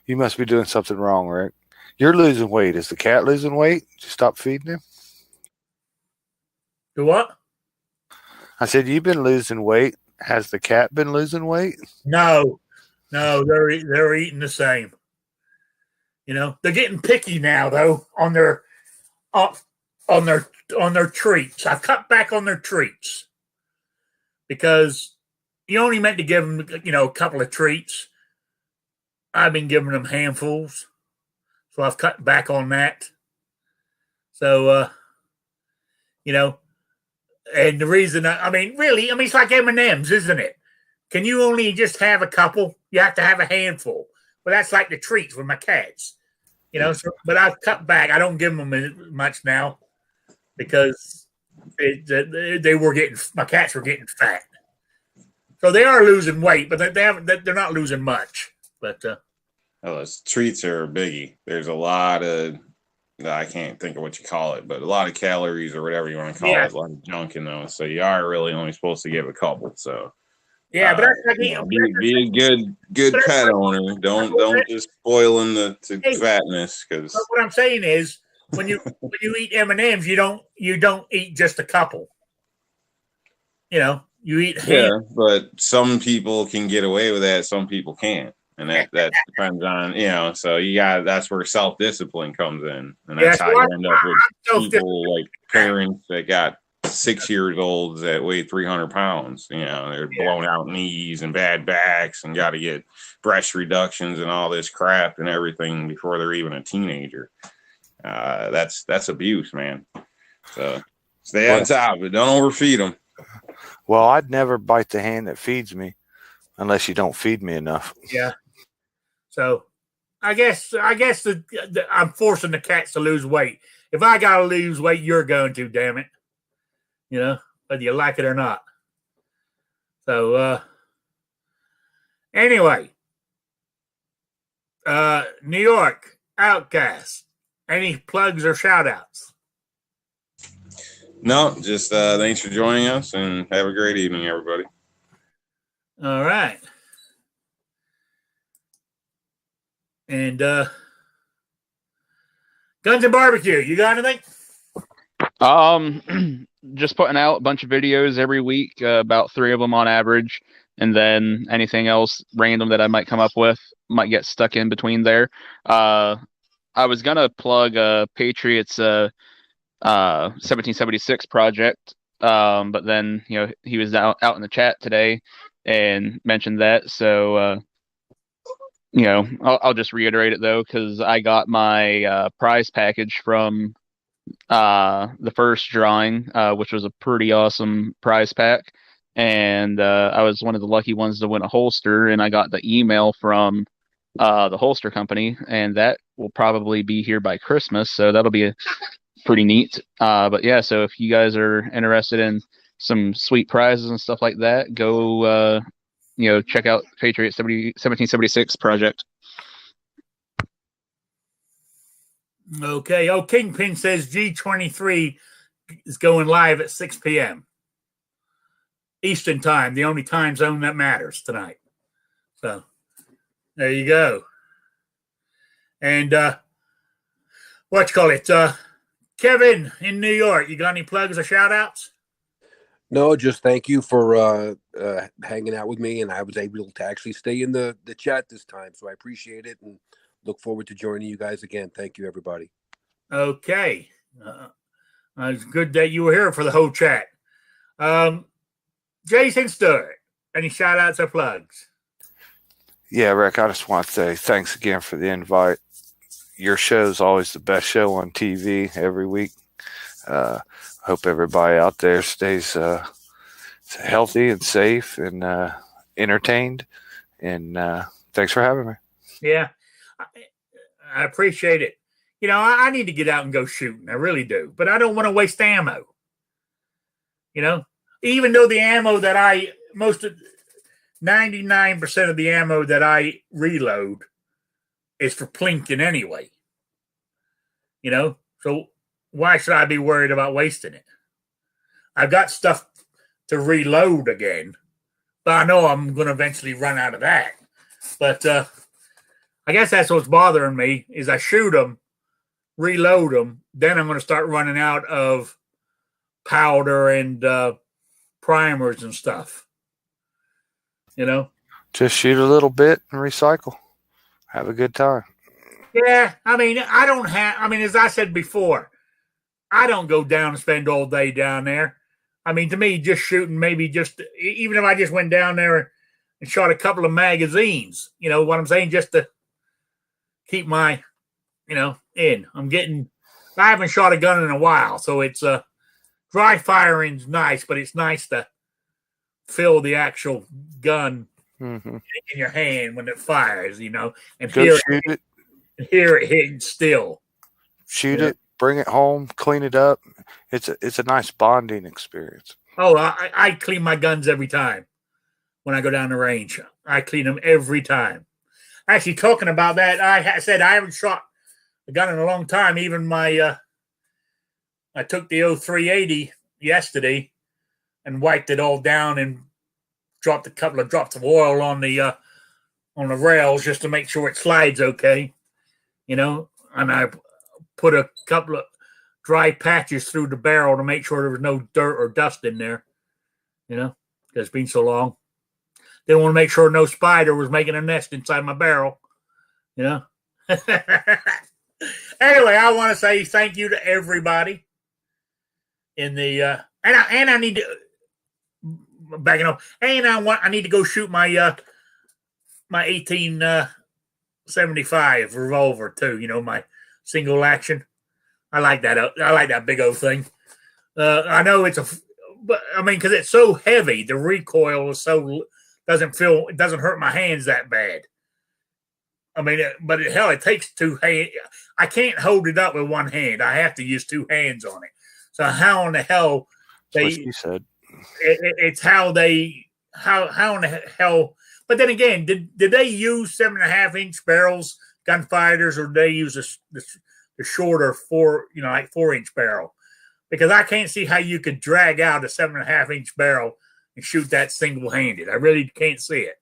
You must be doing something wrong, Rick. You're losing weight. Is the cat losing weight? Did you stop feeding him? Do what? I said, you've been losing weight. Has the cat been losing weight? No, they're eating the same. They're getting picky now though on their treats. I've cut back on their treats because you only meant to give them, a couple of treats. I've been giving them handfuls, so I've cut back on that. So, and the reason, it's like M&Ms, isn't it? Can you only just have a couple? You have to have a handful. But that's like the treats with my cats, but I've cut back. I don't give them much now because my cats were getting fat. So they are losing weight, but they're not losing much. But those treats are a biggie. There's a lot of, I can't think of what you call it, but a lot of calories or whatever you want to call it, a lot of junk in those. So you are really only supposed to give a couple. So yeah, but that's be a good pet owner. Don't just spoil them to fatness. Because what I'm saying is, when you eat M&Ms, you don't eat just a couple. You eat. But some people can get away with that. Some people can't, and that depends on So that's where self-discipline comes in, and that's how you end up with people like parents that got 6-year-olds that weigh 300 pounds. You know, they're blown out knees and bad backs and got to get breast reductions and all this crap and everything before they're even a teenager. That's abuse, man. So stay on top, but don't overfeed them. Well, I'd never bite the hand that feeds me unless you don't feed me enough. Yeah. So I guess I'm forcing the cats to lose weight. If I gotta lose weight, you're going to, damn it. You know, whether you like it or not. So anyway. New York, Outcast. Any plugs or shout outs? No, just thanks for joining us and have a great evening, everybody. All right. And Guns and Barbecue, you got anything? Just putting out a bunch of videos every week, about 3 of them on average, and then anything else random that I might come up with might get stuck in between there. I was gonna plug Patriots 1776 project, but then he was out in the chat today and mentioned that, so I'll just reiterate it though, because I got my prize package from the first drawing, which was a pretty awesome prize pack, and I was one of the lucky ones to win a holster, and I got the email from the holster company, and that will probably be here by Christmas, so that'll be pretty neat. But yeah, so if you guys are interested in some sweet prizes and stuff like that, go check out Patriot 1776 project. Okay. Oh, Kingpin says G23 is going live at 6 p.m. Eastern time, the only time zone that matters tonight. So there you go. And Kevin in New York, you got any plugs or shout outs? No, just thank you for hanging out with me, and I was able to actually stay in the chat this time, so I appreciate it and look forward to joining you guys again. Thank you, everybody. Okay. It's good that you were here for the whole chat. Jason Stewart, any shout outs or plugs? Yeah, Rick, I just want to say thanks again for the invite. Your show is always the best show on TV every week. Hope everybody out there stays healthy and safe and entertained. And thanks for having me. Yeah, I appreciate it. I need to get out and go shooting. I really do. But I don't want to waste ammo. Even though the ammo that 99% of the ammo that I reload is for plinking anyway. So why should I be worried about wasting it? I've got stuff to reload again, but I know I'm going to eventually run out of that. But I guess that's what's bothering me is I shoot them, reload them, then I'm going to start running out of powder and primers and stuff. Just shoot a little bit and recycle. Have a good time. Yeah, as I said before, I don't go down and spend all day down there. To me, just shooting, even if I just went down there and shot a couple of magazines, you know what I'm saying, just to keep my, in. I haven't shot a gun in a while, so it's dry firing's nice, but it's nice to feel the actual gun in your hand when it fires, and hear it hitting still. Shoot it, bring it home, clean it up. It's a nice bonding experience. Oh, I clean my guns every time when I go down the range. I clean them every time. Actually, talking about that, I said I haven't shot a gun in a long time. Even my I took the 0380 yesterday and wiped it all down and dropped a couple of drops of oil on the rails just to make sure it slides okay, and I put a couple of dry patches through the barrel to make sure there was no dirt or dust in there, because it's been so long. Didn't want to make sure no spider was making a nest inside my barrel, Anyway, I want to say thank you to everybody in the and I need to backing up, and I need to go shoot my my 1875 revolver too. You know, my single action. I like that. I like that big old thing. I know but I mean, because it's so heavy, the recoil is it doesn't hurt my hands that bad. I mean, but hell, it takes two hands. I can't hold it up with one hand. I have to use two hands on it. So how in the hell That's what she said. It's how in the hell. But then again, did they use 7.5-inch barrels, gunfighters, or did they use the shorter 4-inch barrel? Because I can't see how you could drag out a 7.5-inch barrel and shoot that single-handed. I really can't see it.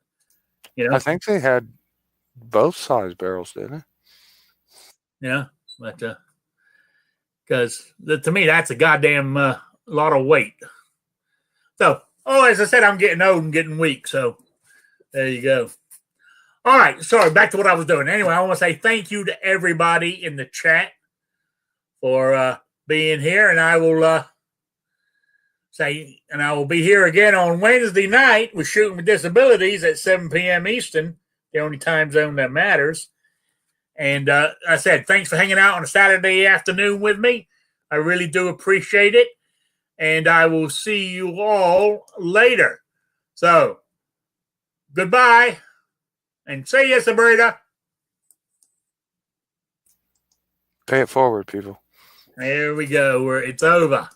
You know, I think they had both size barrels, didn't they? Yeah, but because to me that's a goddamn lot of weight. So, as I said, I'm getting old and getting weak. So there you go. All right, sorry, back to what I was doing. Anyway, I want to say thank you to everybody in the chat for being here, and I will I will be here again on Wednesday night with Shooting with Disabilities at 7 p.m. Eastern, the only time zone that matters. And I said, thanks for hanging out on a Saturday afternoon with me. I really do appreciate it. And I will see you all later. So, goodbye. And see you, Sabrina. Pay it forward, people. There we go. It's over.